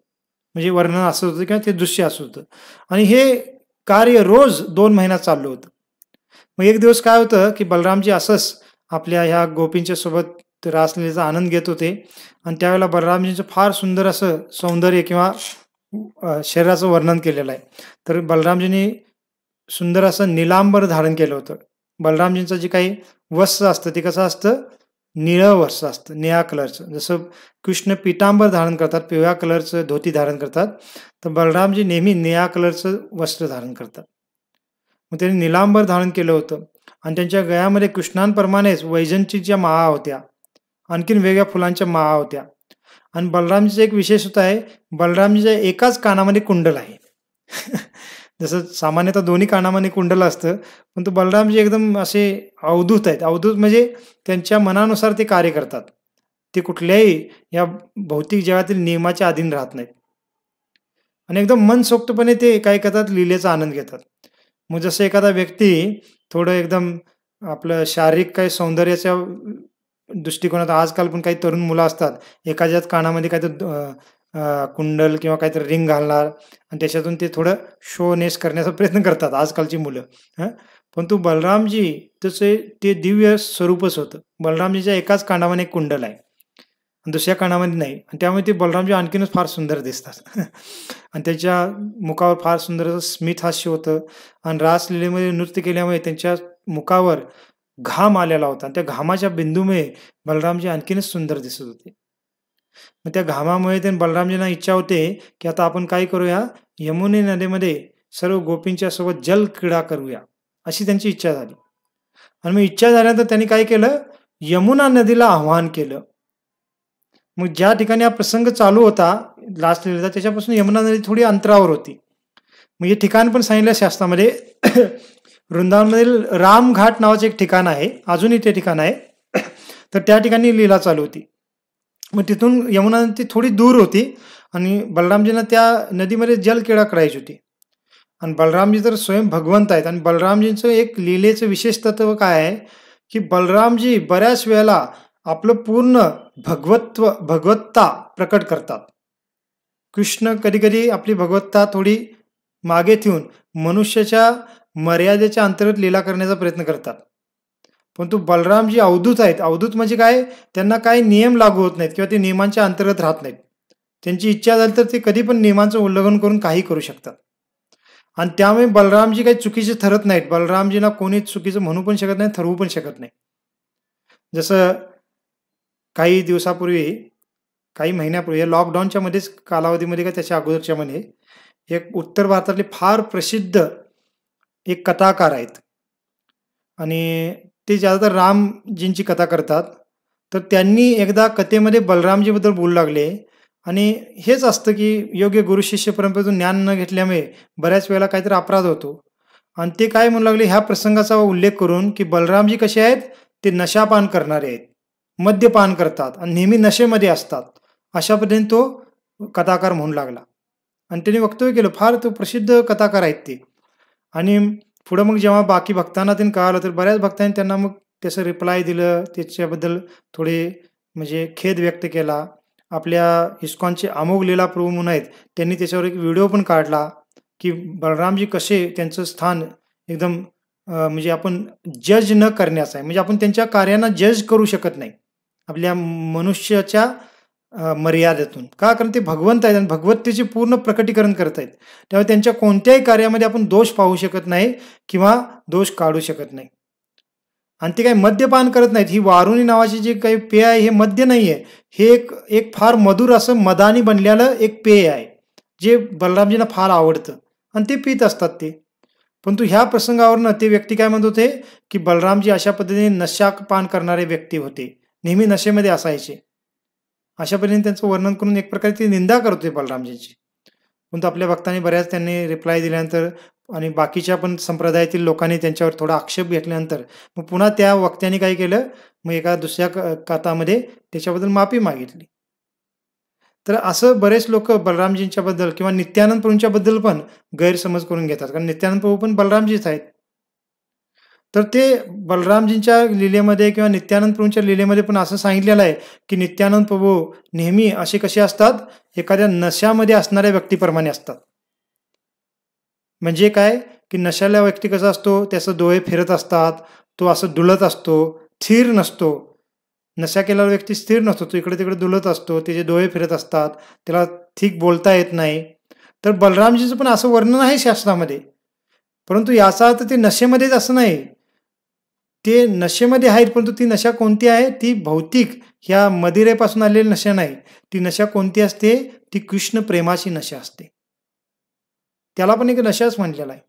म्हणजे वर्णन असं होतं किंवा ते दृश्य असं होतं. आणि हे कार्य रोज 2 महिन्यात चाललं होतं. मग एक दिवस काय होतं की बलरामजी असंच आपल्या ह्या गोपींच्या सोबत रासलीलेचा आनंद घेत होते आणि त्यावेळेला बलरामजींचं फार सुंदर असं सौंदर्य किंवा शरीराचं वर्णन केलेलं आहे. तर बलरामजींनी सुंदर असं निलांबर धारण केलं होतं. बलरामजींचं जे काही वस्त्र असतं ते कसं असतं, निळं वस्त्र असतं, निळ्या कलरचं. जसं कृष्ण पितांबर धारण करतात, पिवळ्या कलरचं धोती धारण करतात, तर बलरामजी नेहमी निळ्या कलरचं वस्त्र धारण करतात. मग त्यांनी निलांबर धारण केलं होतं आणि त्यांच्या गळ्यामध्ये कृष्णांप्रमाणेच वैजंतीच्या माळा होत्या, आणखीन वेगळ्या फुलांच्या माळा होत्या. आणि बलरामजीचं एक विशेषता आहे, बलरामजीच्या एकाच कानामध्ये कुंडल आहे. जसं सामान्यतः दोन्ही कानामध्ये कुंडल असतं, पण बलरामजी एकदम असे अवधूत आहेत. अवधूत म्हणजे त्यांच्या मनानुसार ते कार्य करतात. ते कुठल्याही या भौतिक जगातील नियमाच्या अधीन राहत नाहीत आणि एकदम मनसोक्तपणे ते काय करतात, लीलेचा आनंद घेतात. मग जसं एखादा व्यक्ती थोडं एकदम आपलं शारीरिक काही सौंदर्याच्या दृष्टिकोनात आजकाल पण काही तरुण मुलं असतात, एखाद्याच कानामध्ये काहीतरी कुंडल किंवा काहीतरी रिंग घालणार आणि त्याच्यातून ते थोडं शोनेस करण्याचा प्रयत्न करतात आजकालची मुलं. परंतु बलरामजी तसे ते दिव्य स्वरूपच होतं. बलरामजीच्या एकाच कानामध्ये एक कुंडल आहे आणि दुसऱ्या कानामध्ये नाही आणि त्यामुळे ते बलरामजी आणखीनच फार सुंदर दिसतात. आणि त्याच्या मुखावर फार सुंदर असं स्मित हास्य होतं आणि रासलीलेमध्ये नृत्य केल्यामुळे त्यांच्या मुखावर घाम आलेला होता आणि त्या घामाच्या बिंदूमुळे बलरामजी आणखीनच सुंदर दिसत होते. मग त्या घामामुळे ते बलरामजींना इच्छा होते की आता आपण काय करूया, यमुने नदीमध्ये सर्व गोपींच्या सोबत जल क्रीडा करूया, अशी त्यांची इच्छा झाली. आणि मग इच्छा झाल्यानंतर त्यांनी काय केलं, यमुना नदीला आवाहन केलं. मग ज्या ठिकाणी हा प्रसंग चालू होता रासलीलेचा त्याच्यापासून यमुना नदी थोडी अंतरावर होती. मग हे ठिकाण पण सांगितलं शास्त्रामध्ये. वृंदावनमधील रामघाट नावाचं एक ठिकाण आहे, अजूनही ते ठिकाण आहे. तर त्या ठिकाणी लीला चालू होती. मग तिथून यमुना नदी थोडी दूर होती आणि बलरामजींना त्या नदीमध्ये जलक्रीडा करायची होती. आणि बलरामजी तर स्वयं भगवंत आहेत आणि बलरामजींचं एक लीलेचं विशेष तत्व काय आहे की बलरामजी बऱ्याच वेळेला आपलं पूर्ण भगवत्ता प्रकट करतात. कृष्ण कधी कधी आपली भगवत्ता थोडी मागे ठेवून मनुष्याच्या मर्यादेच्या अंतर्गत लीला करण्याचा प्रयत्न करतात. परंतु बलरामजी अवधूत आहेत. अवधूत म्हणजे काय, त्यांना काही नियम लागू होत नाहीत किंवा ते नियमांच्या अंतर्गत राहत नाहीत. त्यांची इच्छा झाली तर ते कधी पण नियमांचं उल्लंघन करून काही करू शकतात आणि त्यामुळे बलरामजी काही चुकीचे ठरत नाहीत. बलरामजींना कोणी चुकीचं म्हणू पण शकत नाही, ठरवू पण शकत नाही. जसं काही दिवसापूर्वी, काही महिन्यापूर्वी लॉकडाऊनच्या मध्येच कालावधीमध्ये का त्याच्या अगोदरच्या मध्ये एक उत्तर भारतातले फार प्रसिद्ध एक कथाकार आहेत आणि ते ज्यादातर रामजींची कथा करतात. तर त्यांनी एकदा कथेमध्ये बलरामजीबद्दल बोलू लागले आणि हेच असतं की योग्य गुरु शिष्य परंपरेतून ज्ञान न घेतल्यामुळे बऱ्याच वेळेला काहीतरी अपराध होतो. आणि ते काय म्हणू लागले, ह्या प्रसंगाचा उल्लेख करून की बलरामजी कसे आहेत, ते नशापान करणारे आहेत, मद्यपान करतात आणि नेहमी नशेमध्ये असतात, अशा पद्धतीने तो कथाकार म्हणू लागला. आणि त्यांनी वक्तव्य केलं, फार तो प्रसिद्ध कथाकार आहेत ते. आणि पुढं मग जेव्हा बाकी भक्तांना त्यांनी कळालं तर बऱ्याच भक्तांनी त्यांना मग त्याचं रिप्लाय दिलं, त्याच्याबद्दल थोडे म्हणजे खेद व्यक्त केला. आपल्या इस्कॉनचे अमोघ लीला प्रभू म्हणून आहेत, त्यांनी त्याच्यावर एक व्हिडिओ पण काढला की बलरामजी कसे त्यांचं स्थान एकदम म्हणजे आपण जज न करण्याचं आहे. म्हणजे आपण त्यांच्या कार्यांना जज करू शकत नाही आपल्या मनुष्याच्या मर्यादेतून. का, कारण ते भगवंत आहेत आणि भगवत्तेचे पूर्ण प्रकटीकरण करत आहेत. त्यामुळे त्यांच्या कोणत्याही कार्यामध्ये आपण दोष पाहू शकत नाही किंवा दोष काढू शकत नाही. आणि ते काही मद्यपान करत नाहीत. ही वारुणी नावाची जे काही पेय आहे हे मद्य नाही आहे, हे एक फार मधुर असं मदानी बनलेलं एक पेय आहे, जे बलरामजींना फार आवडतं आणि ते पित असतात ते. परंतु ह्या प्रसंगावरनं ते व्यक्ती काय म्हणत होते की बलरामजी अशा पद्धतीने नशापान करणारे व्यक्ती होते, नेहमी नशेमध्ये असायचे, अशा पद्धतीने त्यांचं वर्णन करून एक प्रकारे ती निंदा करत होते बलरामजींची. परंतु आपल्या भक्तांनी बऱ्याच त्यांनी रिप्लाय दिल्यानंतर आणि बाकीच्या पण संप्रदायातील लोकांनी त्यांच्यावर थोडा आक्षेप घेतल्यानंतर मग पुन्हा त्या वक्त्यांनी काय केलं, मग एका दुसऱ्या कथामध्ये त्याच्याबद्दल माफी मागितली. तर असं बरेच लोक बलरामजींच्याबद्दल किंवा नित्यानंद प्रभूंच्याबद्दल पण गैरसमज करून घेतात, कारण नित्यानंद प्रभू पण बलरामजीच आहेत. तर ते बलरामजींच्या लीलेमध्ये किंवा नित्यानंद प्रभूंच्या लीलेमध्ये पण असं सांगितलेलं आहे की नित्यानंद प्रभू नेहमी असे कसे असतात, एखाद्या नशामध्ये असणाऱ्या व्यक्तीप्रमाणे असतात. म्हणजे काय की नशाला व्यक्ती कसा असतो, त्याचं डोळे फिरत असतात, तो असं डुलत असतो, स्थिर नसतो. नशा केलेला व्यक्ती स्थिर नसतो, तो इकडे तिकडे डुलत असतो, त्याचे डोळे फिरत असतात, त्याला ठीक बोलता येत नाही. तर बलरामजीचं पण असं वर्णन आहे शास्त्रामध्ये. परंतु याचा अर्थ ते नशेमध्येच असं नाही, ते नशेमध्ये आहेत, परंतु ती नशा कोणती आहे, ती भौतिक ह्या मदिरेपासून आलेली नशा नाही. ती नशा कोणती असते, ती कृष्ण प्रेमाची नशा असते. त्याला पण एक नशाच म्हटलेला आहे.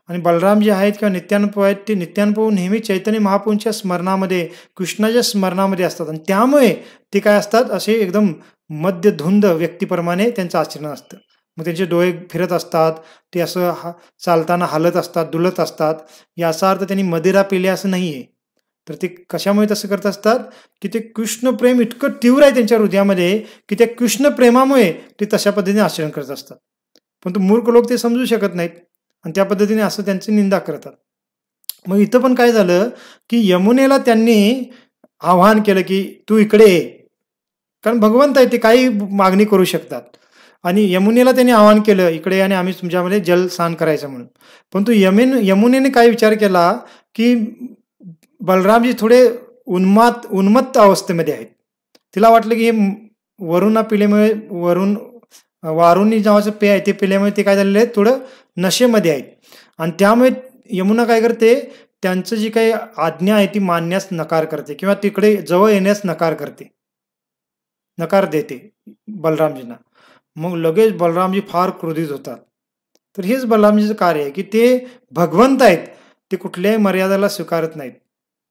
आणि बलराम जे आहेत किंवा नित्यानंद प्रभू आहेत, ते नित्यानंद प्रभू नेहमी चैतन्य महाप्रभूंच्या स्मरणामध्ये, कृष्णाच्या स्मरणामध्ये असतात. आणि त्यामुळे ते काय असतात, असे एकदम मध्यधुंद व्यक्तीप्रमाणे त्यांचं आचरण असतं. मग त्यांचे डोळे फिरत असतात, ते असं चालताना हालत असतात, डुलत असतात. याचा अर्थ त्यांनी मदिरा पिले असं नाही आहे. तर ते कशामुळे तसं करत असतात की ते कृष्णप्रेम इतकं तीव्र आहे त्यांच्या हृदयामध्ये की त्या कृष्णप्रेमामुळे ते तशा पद्धतीने आचरण करत असतात. परंतु मूर्ख लोक ते समजू शकत नाहीत आणि त्या पद्धतीने असं त्यांची निंदा करतात. मग इथं पण काय झालं की यमुनेला त्यांनी आवाहन केलं की तू इकडे ये, कारण भगवंत आहे, ते काही मागणी करू शकतात. आणि यमुनेला त्यांनी आवाहन केलं इकडे आणि आम्ही तुमच्यामध्ये जल स्नान करायचं म्हणून. परंतु यमुनेने काय विचार केला की बलरामजी थोडे उन्मत्त अवस्थेमध्ये आहेत. तिला वाटलं की हे वरुणा पिल्यामुळे वारुणी नावाचं पेय आहे ते पिल्यामुळे ते काय झालेलं आहे, थोडं नशेमध्ये आहेत. आणि त्यामुळे यमुना काय करते, त्यांचं जी काही आज्ञा आहे ती मानण्यास नकार करते किंवा तिकडे जवळ येण्यास नकार देते बलरामजींना. मग लगेच बलरामजी फार क्रोधित होतात. तर हेच बलरामजीचं कार्य आहे की ते भगवंत आहेत, ते कुठल्याही मर्यादेला स्वीकारत नाहीत.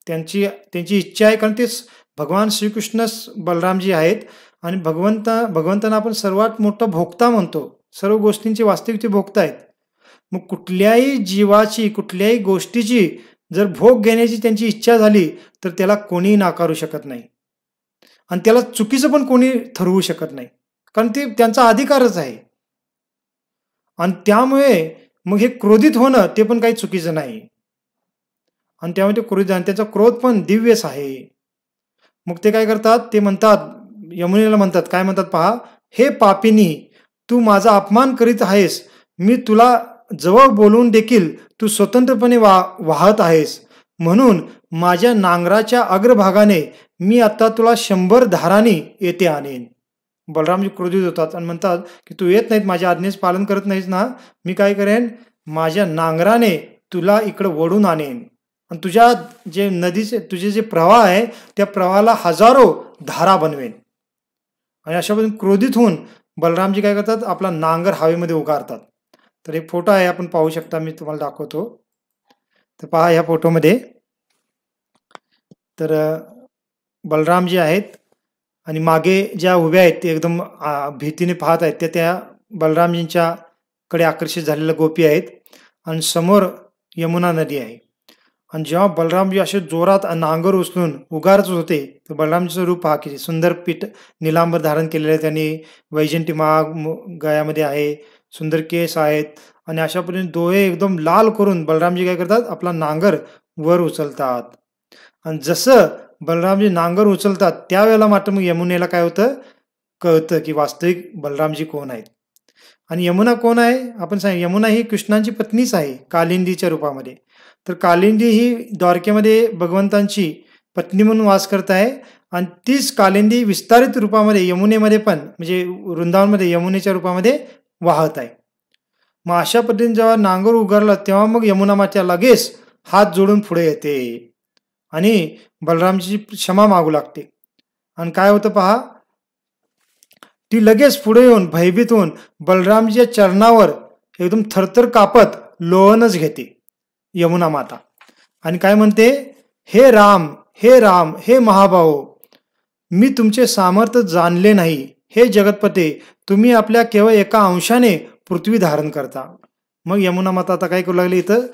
त्यांची इच्छा आहे, कारण ते भगवान श्रीकृष्णच बलरामजी आहेत. आणि भगवंतांना आपण सर्वात मोठा भोक्ता म्हणतो, सर्व गोष्टींची वास्तविक ते भोक्ता आहेत. मग कुठल्याही जीवाची, कुठल्याही गोष्टीची जर भोग घेण्याची त्यांची इच्छा झाली तर त्याला कोणीही नाकारू शकत नाही आणि त्याला चुकीचं पण कोणी ठरवू शकत नाही, कारण ते त्यांचा अधिकारच आहे. आणि त्यामुळे मग हे क्रोधित होणं ते पण काही चुकीचं नाही. आणि त्यामुळे ते क्रोधित, आणि त्याचा क्रोध पण दिव्यच आहे. मग ते काय करतात, ते म्हणतात, यमुनेला म्हणतात, काय म्हणतात पहा, हे पापिनी, तू माझा अपमान करीत आहेस. मी तुला जवळ बोलून देखील तू स्वतंत्रपणे वाहत आहेस. म्हणून माझ्या नांगराच्या अग्रभागाने मी आता तुला 100 धारांनी येथे आणेन. बलरामजी क्रोधित होतात आणि म्हणतात की तू येत नाहीत, माझ्या आज्ञेस पालन करत नाहीस ना, मी काय करेन, माझ्या नांगराने तुला इकडं वळून आणेन आणि तुझ्या तुझे जे प्रवाह आहे त्या प्रवाहाला हजारो धारा बनवेन. आणि अशा पद्धतीने क्रोधित होऊन बलरामजी काय करतात, आपला नांगर हवेमध्ये उगारतात. तर एक फोटो आहे, आपण पाहू शकता, मी तुम्हाला दाखवतो. तर पहा या फोटोमध्ये, तर बलरामजी आहेत आणि मागे ज्या उभ्या आहेत ते एकदम भीतीने पाहत आहेत, त्या बलरामजींच्या कडे आकर्षित झालेल्या गोपी आहेत. आणि समोर यमुना नदी आहे. आणि जेव्हा बलरामजी असे जोरात नांगर उचलून उगारच होते, तर बलरामजीचं रूप पहा की सुंदर पीठ निलांबर धारण केलेलं आहे त्यांनी, वैजंती माग गळ्यामध्ये आहे, सुंदर केस आहेत. आणि अशा पद्धतीने डोळे एकदम लाल करून बलरामजी काय करतात, आपला नांगर वर उचलतात. आणि जसं बलरामजी नांगर उचलतात त्यावेळेला मात्र मग यमुनेला काय होतं, कळतं की वास्तविक बलरामजी कोण आहेत. आणि यमुना कोण आहे, आपण यमुना ही कृष्णांची पत्नीच आहे कालिंदीच्या रूपामध्ये. तर कालिंदी ही द्वारकेमध्ये भगवंतांची पत्नी म्हणून वास करत आहे. आणि तीच कालिंदी विस्तारित रूपामध्ये यमुनेमध्ये पण, म्हणजे वृंदावनमध्ये यमुनेच्या रूपामध्ये वाहत आहे. मग अशा पद्धतीने जेव्हा नांगर उगारला तेव्हा मग यमुना माता लगेच हात जोडून पुढे येते आणि बलरामजीची क्षमा मागू लागते. आणि काय होतं पहा, ती लगेच पुढे येऊन भयभीत होऊन बलरामजीच्या चरणावर एकदम थरथर कापत लोळणच घेते यमुना माता. आणि काय म्हणते, हे राम, हे राम, हे महाभाऊ, मी तुमचे सामर्थ्य जाणले नाही. हे जगतपते, तुम्ही आपल्या केवळ एका अंशाने पृथ्वी धारण करता. मग यमुना माता आता काय करू लागली, इथं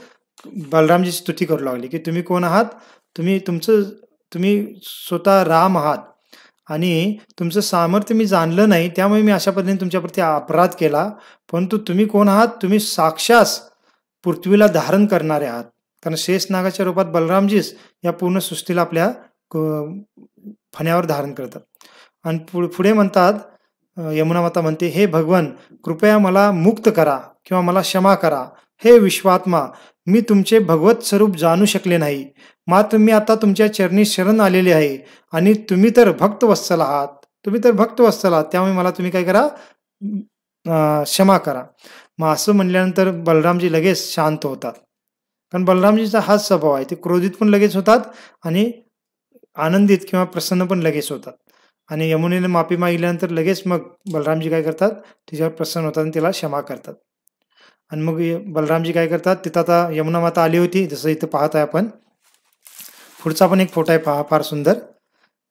बलरामजीची स्तुती करू लागली की तुम्ही कोण आहात, तुम्ही स्वतः राम आहात आणि तुमचं सामर्थ्य मी जाणलं नाही, त्यामुळे मी अशा पद्धतीने तुमच्याप्रती अपराध केला. परंतु तुम्ही कोण आहात, तुम्ही साक्षात पृथ्वीला धारण करणारे आहात. कारण शेषनागाच्या रूपात बलरामजीच या पूर्ण सृष्टीला आपल्या फण्यावर धारण करतात. आणि पुढे म्हणतात, यमुना माता म्हणते, हे भगवान, कृपया मला मुक्त करा किंवा मला क्षमा करा. हे विश्वात्मा, मी तुमचे भगवत स्वरूप जाणू शकले नाही, मात्र मी आता तुमच्या चरणी शरण आलेले आहे. आणि तुम्ही तर भक्तवत्सल आहात, त्यामुळे मला तुम्ही काय करा, क्षमा करा. मग असं म्हणल्यानंतर बलरामजी लगेच शांत होतात. कारण बलरामजीचा हाच स्वभाव आहे, ते क्रोधित पण लगेच होतात आणि आनंदित किंवा प्रसन्न पण लगेच होतात. आणि यमुनेने माफी मागितल्यानंतर लगेच मग बलरामजी काय करतात, तिच्यावर प्रसन्न होतात आणि तिला क्षमा करतात. आणि मग बलरामजी काय करतात, तिथं आता यमुना माता आली होती, जसं इथं पाहत आहे आपण. पुढचा पण एक फोटो आहे पहा, फार सुंदर,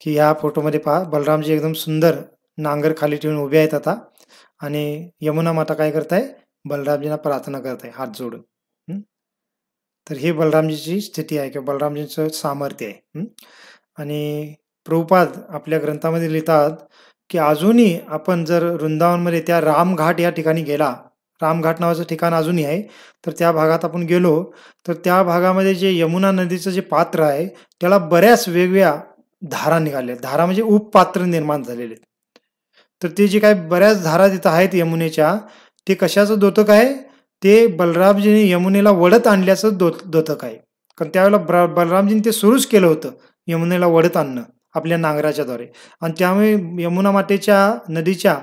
की या फोटोमध्ये पहा बलरामजी एकदम सुंदर नांगर खाली ठेवून उभे आहेत आता. आणि यमुना माता काय करताय, बलरामजींना प्रार्थना करत आहे हात जोडून. तर हे बलरामजीची स्थिती आहे किंवा बलरामजींचं सामर्थ्य आहे. आणि प्रभुपाद आपल्या ग्रंथामध्ये लिहितात की अजूनही आपण जर वृंदावनमध्ये त्या रामघाट या ठिकाणी गेला, रामघाट नावाचं ठिकाण अजूनही आहे, तर त्या भागात आपण गेलो तर त्या भागामध्ये जे यमुना नदीचं जे पात्र आहे त्याला बऱ्याच वेगवेगळ्या धारा निघाल्या. धारा म्हणजे उपपात्र निर्माण झालेले. तर ते जे काय बऱ्याच धारा तिथं आहेत यमुनेच्या, ते कशाचं द्योतक आहे, ते बलरामजीने यमुनेला वडत आणल्याचं द्योतक आहे. कारण त्यावेळेला बलरामजीने ते सुरूच केलं होतं, यमुनेला वडत आणणं आपल्या नांगराच्या द्वारे. आणि त्यामुळे यमुना मातेच्या नदीच्या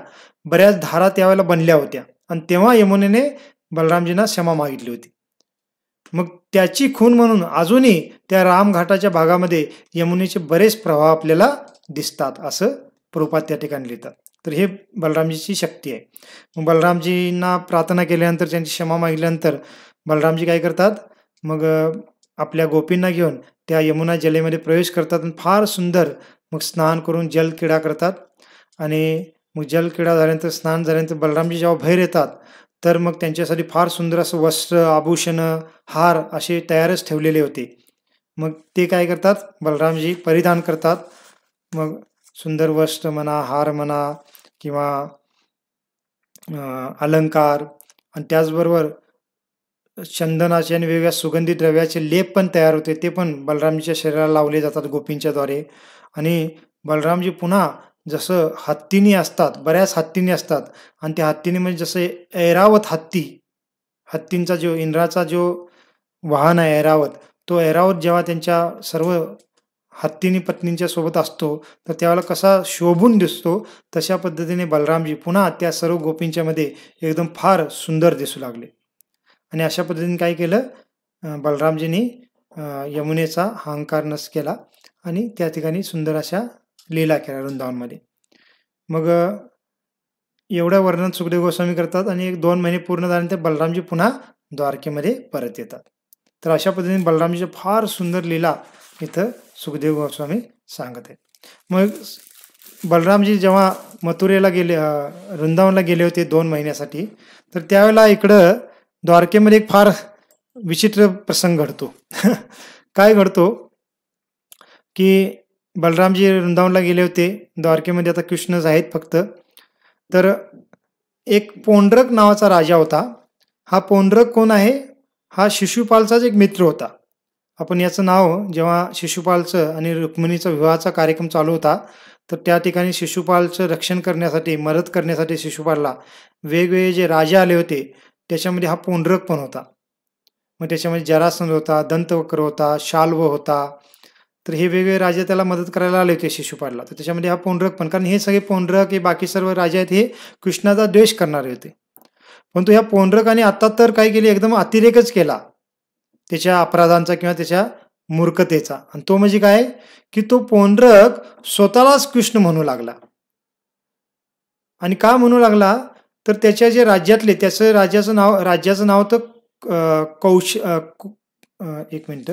बऱ्याच धारा त्यावेळेला बनल्या होत्या. आणि तेव्हा यमुनेने बलरामजींना क्षमा मागितली होती. मग त्याची खून म्हणून अजूनही त्या रामघाटाच्या भागामध्ये यमुनेचे बरेच प्रभाव आपल्याला दिसतात, असं प्रभुपाद त्या ठिकाणी लिहितात. तर हे बलरामजीची शक्ती आहे. मग बलरामजींना प्रार्थना केल्यानंतर, त्यांची क्षमा मागितल्यानंतर बलरामजी काय करतात, मग आपल्या गोपींना घेऊन त्या यमुना जलेमध्ये प्रवेश करतात आणि फार सुंदर मग स्नान करून जलक्रीडा करतात. आणि मग जलक्रीडा झाल्यानंतर, स्नान झाल्यानंतर बलरामजी जेव्हा बाहेर येतात तर मग त्यांच्यासाठी फार सुंदर असं वस्त्र, आभूषण, हार असे तयारच ठेवलेले होते. मग ते काय करतात, बलरामजी परिधान करतात. मग सुंदर वस्त्र म्हणा, हार म्हणा किंवा अलंकार, आणि त्याचबरोबर चंदनाचे आणि वेगवेगळ्या सुगंधी द्रव्याचे लेप पण तयार होते, ते पण बलरामजीच्या शरीराला लावले जातात गोपींच्या द्वारे. आणि बलरामजी पुन्हा जसं हत्तीनी असतात, बऱ्याच हत्तीनी असतात, आणि त्या हत्तीनी म्हणजे जसं ऐरावत हत्तींचा जो इंद्राचा जो वाहन आहे ऐरावत, तो ऐरावत जेव्हा त्यांच्या सर्व हत्तीनी पत्नींच्या सोबत असतो तर त्यावेळेला कसा शोभून दिसतो, तशा पद्धतीने बलरामजी पुन्हा त्या सर्व गोपींच्या मध्ये एकदम फार सुंदर दिसू लागले. आणि अशा पद्धतीने काय केलं, बलरामजींनी यमुनेचा अहंकार नष्ट केला आणि त्या ठिकाणी सुंदर अशा लीला केल्या वृंदावनमध्ये. मग एवढं वर्णन सुखदेव गोस्वामी करतात आणि 1-2 महिने पूर्ण झाल्यानंतर बलरामजी पुन्हा द्वारकेमध्ये परत येतात. तर अशा पद्धतीने बलरामजीच्या फार सुंदर लीला इथं सुखदेव गोस्वामी सांगत आहेत. मग बलरामजी जेव्हा मथुरेला गेले, वृंदावनला गेले होते 2 महिन्यासाठी, तर त्यावेळेला इकडं द्वारकेमध्ये एक फार विचित्र प्रसंग घडतो. काय घडतो की बलरामजी वृंदावनला गेले होते, द्वारकेमध्ये आता कृष्णच आहेत फक्त. तर एक पोंडरक नावाचा राजा होता. हा पोंडरक कोण आहे, हा शिशुपालचाच एक मित्र होता. आपण याचं नाव, जेव्हा शिशुपालचं आणि रुक्मिणीचा विवाहाचा कार्यक्रम चालू होता तर त्या ठिकाणी शिशुपालचं रक्षण करण्यासाठी, मदत करण्यासाठी शिशुपालला वेगवेगळे जे राजे आले होते त्याच्यामध्ये हा पोंडरक पण होता. मग त्याच्यामध्ये जरासंध होता, दंतवक्र होता, शाल्व होता. तर हे वेगवेगळे राजे त्याला मदत करायला आले होते शिशुपालला. तर त्याच्यामध्ये हा पोंडरक पण, कारण हे सगळे पोंडरक, हे बाकी सर्व राजे आहेत हे कृष्णाचा द्वेष करणारे होते. परंतु ह्या पोंडरकाने आता तर काय केले, एकदम अतिरेकच केला त्याच्या अपराधांचा किंवा त्याच्या मूर्खतेचा. आणि तो म्हणजे काय, की तो पोंडरक स्वतःलाच कृष्ण म्हणू लागला. आणि का म्हणू लागला, तर त्याच्या जे राज्यातले, त्याचं राज्याचं नाव तर एक मिनिट,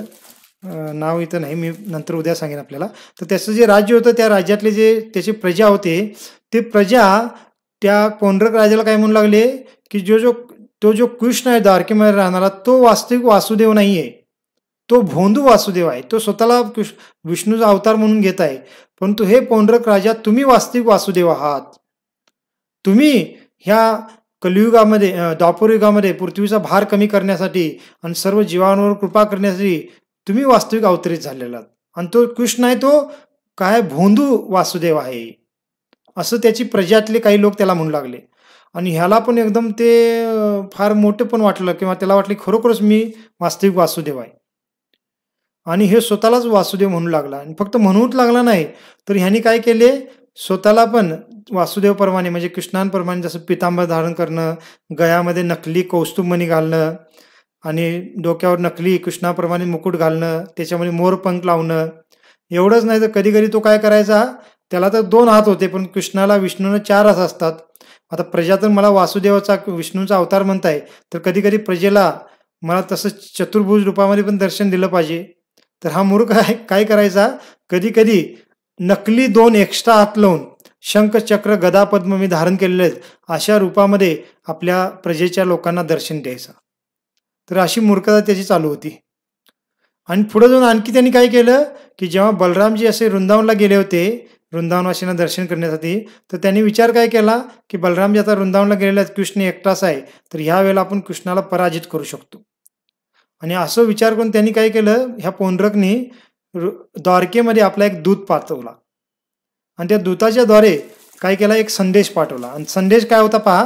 नाव इथं नाही, मी नंतर उद्या सांगेन आपल्याला. तर त्याचं जे राज्य होतं, त्या राज्यातले जे त्याची प्रजा होते, ते प्रजा त्या पोंडरक राजाला काय म्हणू लागले, की तो जो कृष्ण आहे द्वारकेमध्ये राहणारा, तो वास्तविक वासुदेव नाही आहे, तो भोंदू वासुदेव आहे. तो स्वतःला विष्णूचा अवतार म्हणून घेत आहे. परंतु हे पोंडरक राजा, तुम्ही वास्तविक वासुदेव आहात. तुम्ही ह्या कलियुगामध्ये द्वापर युगामध्ये पृथ्वीचा भार कमी करण्यासाठी आणि सर्व जीवांवर कृपा करण्यासाठी तुम्ही वास्तविक अवतरित झालेला आहात. आणि तो कृष्ण आहे, तो काय भोंदू वासुदेव आहे असं त्याची प्रजातले काही लोक त्याला म्हणू लागले. आणि ह्याला पण एकदम ते फार मोठं पण वाटलं, किंवा त्याला वाटले खरोखरच मी वास्तविक वासुदेव आहे. आणि हे स्वतःलाच वासुदेव म्हणू लागला. आणि फक्त म्हणूच लागला नाही, तर ह्यानी काय केले, स्वतःला पण वासुदेवप्रमाणे म्हणजे कृष्णांप्रमाणे जसं पितांबर धारण करणं, गळ्यामध्ये नकली कौस्तुभमणी घालणं आणि डोक्यावर नकली कृष्णाप्रमाणे मुकुट घालणं, त्याच्यामध्ये मोरपंख लावणं. एवढंच नाही तर कधी कधी तो काय करायचा, त्याला तर 2 हात होते, पण कृष्णाला विष्णूनं 4 हात असतात. आता प्रजा तर मला वासुदेवाचा विष्णूचा अवतार म्हणताय, तर कधी कधी प्रजेला मला तसं चतुर्भुज रूपामध्ये पण दर्शन दिलं पाहिजे. तर हा मूर्ख काय करायचा, कधी कधी नकली 2 एक्स्ट्रा हात लावून शंख चक्र गदा पद्म मी धारण केलेले आहेत अशा रूपामध्ये आपल्या प्रजेच्या लोकांना दर्शन द्यायचा. तर अशी मूर्खता त्याची चालू होती. आणि पुढे जाऊन आणखी त्यांनी काय केलं, की जेव्हा बलरामजी असे वृंदावनला गेले होते वृंदावनवासींना दर्शन करण्यासाठी, तर त्यांनी विचार काय केला, की बलरामजी आता वृंदावनला गेलेले आहेत, कृष्ण एकटाच आहे, तर ह्या वेळेला आपण कृष्णाला पराजित करू शकतो. आणि असं विचार करून त्यांनी काय केलं, ह्या पोंडरकनी द्वारकेमध्ये आपला एक दूत पाठवला. आणि त्या दूताच्या द्वारे काय केला, एक संदेश पाठवला. आणि संदेश काय होता पहा,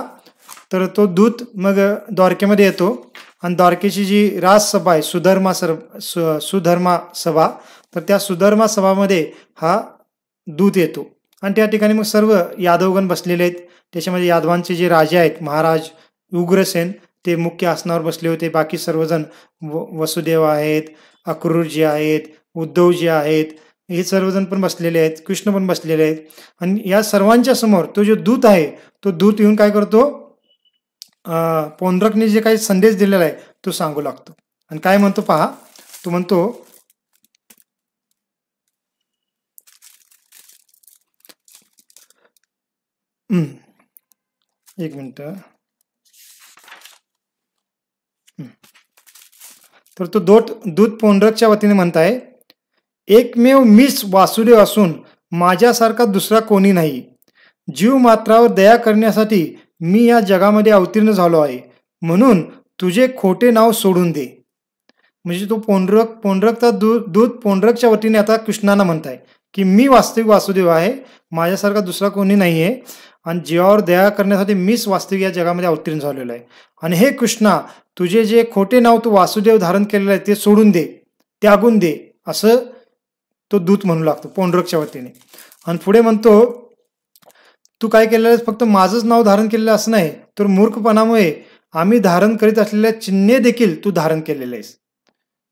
तर तो दूत मग द्वारकेमध्ये येतो आणि द्वारकेची जी राजसभा आहे सुधर्मा सभा, तर त्या सुधर्मा सभामध्ये हा दूत येतो. आणि त्या ठिकाणी मग सर्व यादवगण बसलेले आहेत. त्याच्यामध्ये यादवांचे जे राजे आहेत, महाराज उग्रसेन, ते मुख्य आसनावर बसले होते. बाकी सर्वजण वसुदेव आहेत, अक्रूरजी आहेत, उद्धवजी आहेत, हे सर्वजण पण बसलेले आहेत, कृष्ण पण बसलेले आहेत. आणि या सर्वांच्या समोर तो जो दूत आहे, तो दूत येऊन काय करतो, पोंडरकने जे काही संदेश दिलेला आहे तो सांगू लागतो. आणि काय म्हणतो पहा, तो म्हणतो, एक मिनिट. तर तो दूत पोंडरकच्या वतीने म्हणताय, एकमेव मीच वासुदेव असून माझ्यासारखा दुसरा कोणी नाही. जीव मात्रावर दया करण्यासाठी मी या जगामध्ये अवतीर्ण झालो आहे, म्हणून तुझे खोटे नाव सोडून दे. म्हणजे तो पोंडरकचा दूत पोंडरकच्या वतीने आता कृष्णांना म्हणताय, की मी वास्तविक वासुदेव आहे, माझ्यासारखा दुसरा कोणी नाही आहे, आणि जीवावर दया करण्यासाठी मीच वास्तविक या जगामध्ये अवतीर्ण झालेलो आहे. आणि हे कृष्णा, तुझे जे खोटे नाव तू वासुदेव धारण केलेलं आहे ते सोडून दे, त्यागून दे, असं तो दूत म्हणू लागतो पोंडरकच्या वतीने. आणि पुढे म्हणतो, तू काय केलेलं आहेस, फक्त माझंच नाव धारण केलेलं असं नाही, तर मूर्खपणामुळे आम्ही धारण करीत असलेल्या चिन्हे देखील तू धारण केलेले आहेस.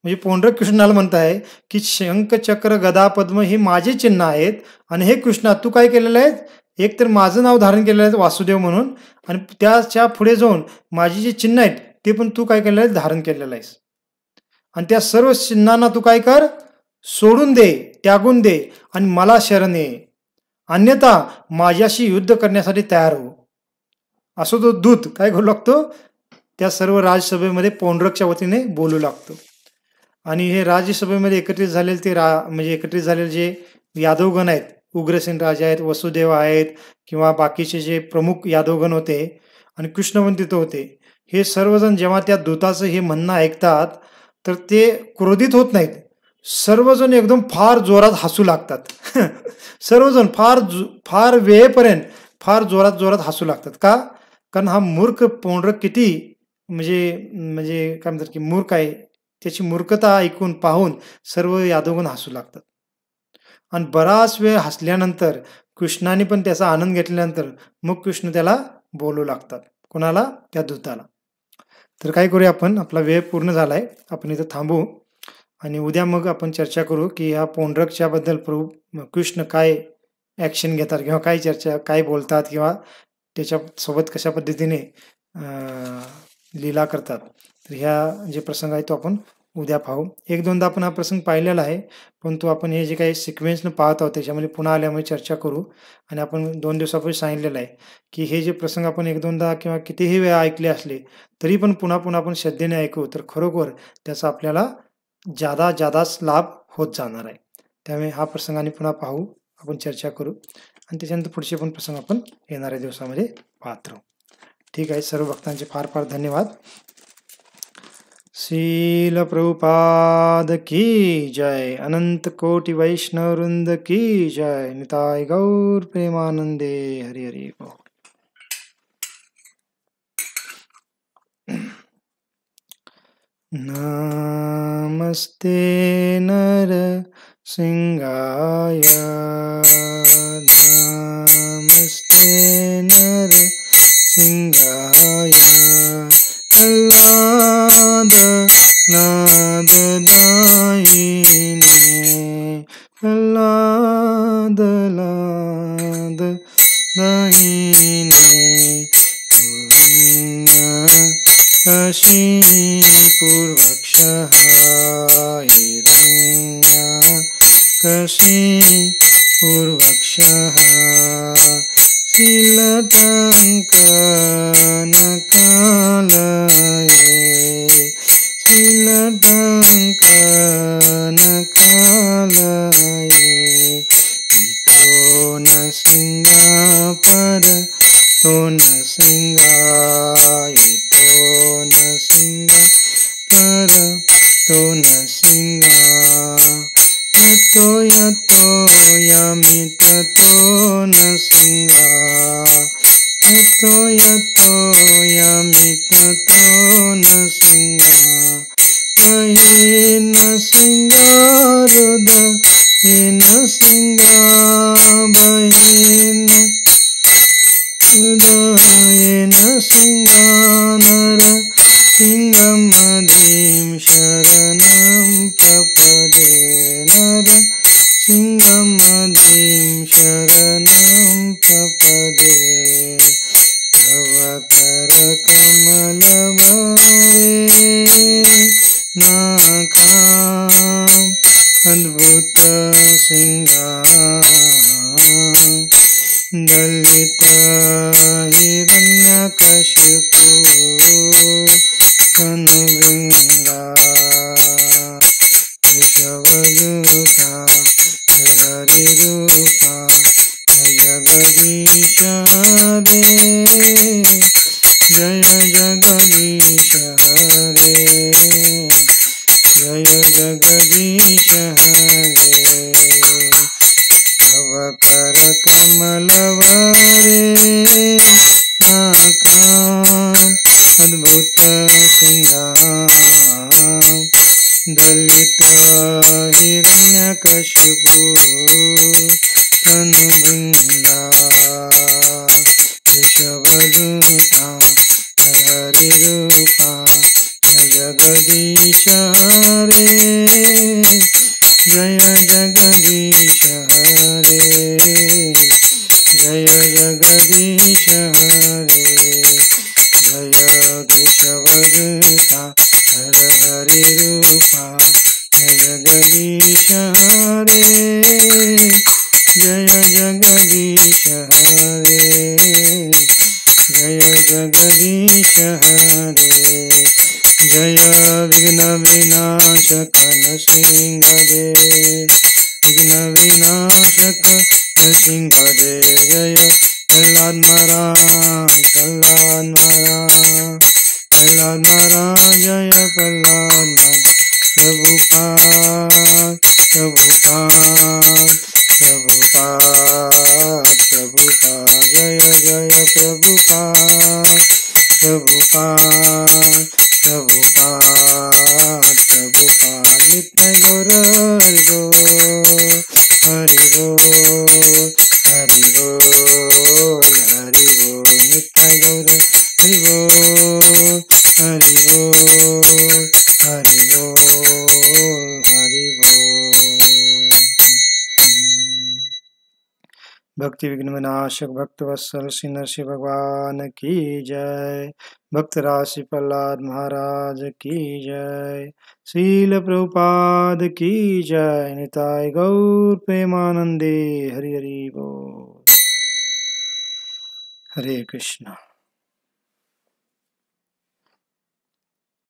म्हणजे पोंडरक कृष्णाला म्हणताय, की शंख चक्र गदा पद्म हे माझे चिन्ह आहेत, आणि हे कृष्णा तू काय केलेलं आहे, एक तर माझं नाव धारण केलेलं आहे वासुदेव म्हणून, आणि त्याच्या पुढे जाऊन माझी जी चिन्ह आहेत ते पण तू काय केलेलं आहे, धारण केलेलं आहेस. आणि त्या सर्व चिन्हांना तू काय कर, सोडून दे, त्यागून दे, आणि मला शरण ये, अन्यथा माझ्याशी युद्ध करण्यासाठी तयार हो. असं तो दूत काय करू लागतो, त्या सर्व राजसभेमध्ये पोंडरकच्या वतीने बोलू लागतो. आणि हे राज्यसभेमध्ये एकत्रित झालेले ते म्हणजे एकत्रित झालेले जे यादवगण आहेत, उग्रसेन राजा आहेत, वसुदेव आहेत, किंवा बाकीचे जे प्रमुख यादवगण होते, आणि कृष्ण पण तिथं होते, हे सर्वजण जेव्हा त्या दूताचं हे म्हणणं ऐकतात, तर ते क्रोधित होत नाहीत. सर्वजण एकदम फार जोरात हसू लागतात. सर्वजण फार वेळेपर्यंत फार जोरात हसू लागतात. का? कारण हा मूर्ख पोंडरक किती म्हणजे काय म्हणतात, की मूर्ख आहे, त्याची मूर्खता ऐकून पाहून सर्व यादवगण हसू लागतात. आणि बराच वेळ हसल्यानंतर कृष्णाने पण त्याचा आनंद घेतल्यानंतर मग कृष्ण त्याला बोलू लागतात. कोणाला? त्या दूताला. तर काय करूया आपण, आपला वेळ पूर्ण झालाय, आपण इथं थांबू आणि उद्या मग आपण चर्चा करू की ह्या पोंडरकच्या बद्दल प्रभू कृष्ण काय ॲक्शन घेतात, किंवा काय चर्चा काय बोलतात, किंवा त्याच्यासोबत कशा पद्धतीने लीला करतात. तर ह्या जे प्रसंग आहे तो आपण उद्या पाहू. एक दोनदा आपण हा प्रसंग पाहिलेला आहे, परंतु आपण हे जे काही सिक्वेन्सनं पाहत आहोत त्याच्यामध्ये पुन्हा आल्यामुळे चर्चा करू. आणि आपण 2 दिवसापूर्वी सांगितलेलं आहे की हे जे प्रसंग आपण एक दोनदा किंवा कितीही वेळा ऐकले असले तरी पण पुन्हा आपण श्रद्धेने ऐकू, तर खरोखर त्याचा आपल्याला जादाच लाभ होत जाणार आहे. त्यामुळे हा प्रसंगाने पुन्हा पाहू, आपण चर्चा करू, आणि त्याच्यानंतर पुढचे पण प्रसंग आपण येणाऱ्या दिवसामध्ये पाहत राहू. ठीक आहे. सर्व भक्तांचे फार फार धन्यवाद. श्रील प्रभुपाद की जय. अनंत कोटि वैष्णव वृंद की जय. निताय गौर प्रेमानंदे. हरि हरि बोल. नमस्ते नर सिंहाय. नमस्ते नर सिंहाय. प्रह्लाद नाद दायिने. प्रह्लाद नाद दायिने. कशीपूर्वक्षः हिरण्यकशीपूर्वक्षः शीलटङ्कनकालये. शीलटङ्कनकालये. इतो न सिंहापर तो न सिंहाय. तो न सिंहा पर तो न सिंहा. यतो यतो यमित तो न सिंहा. यतो यतो यमित तो न सिंहा. बहिन सिंगारुद न सिंहा. बहिन उदयन सिंहानर सिंहमदीं शरणं प्रपदे. नर सिंहमदीं शरणं प्रपदे. तव करकमलभरे नाखाम् अद्भुत सिंहा. दलित हिरण्यकशिपु अनुवृङ्गा. वृषभदूता हरिरूपा जगदीश रे. जय जगदीश हरे. जय जगदीश हरे. तव करकमलभरे नाखाम् अद्भुत सिंहा. दलित हिरण्यकशिपु अनुवृङ्गा. वृषभदूता हरिरूपा जगदीश रे. जय जगदीश हरे. जय जगदीश हरे. जय वृषभदूता हरिरूपा जगदीश हरे. जय जगदीश हरे. जय जगदीश हरे. जय विघ्न विनाशक नृसिंहदेव. विघ्न विनाशक नृसिंहदेव. जय प्रह्लाद महाराज. प्रह्लाद महाराज. प्रह्लाद महाराज. जय प्रह्लाद महाराज. प्रभुपाद प्रभुपाद प्रभुपाद प्रभुपाद. जय जय प्रभुपाद प्रभुपाद प्रभुपाद प्रभुपाद. नित्य गौर हरि बोल. हरि बोल. हरि बोल. हरि बोल. नित्य गौर हरि बोल. हरि बोल. हरि बोल. हरि बोल. भक्ति विघ्न विनाशक भक्त वत्सल श्री नरसिंह भगवान की जय. भक्त राशि प्रह्लाद महाराज की जय. श्रील प्रभुपाद की जय. निताय गौर प्रेमानंदे. हरि हरि बोल. हरे कृष्ण.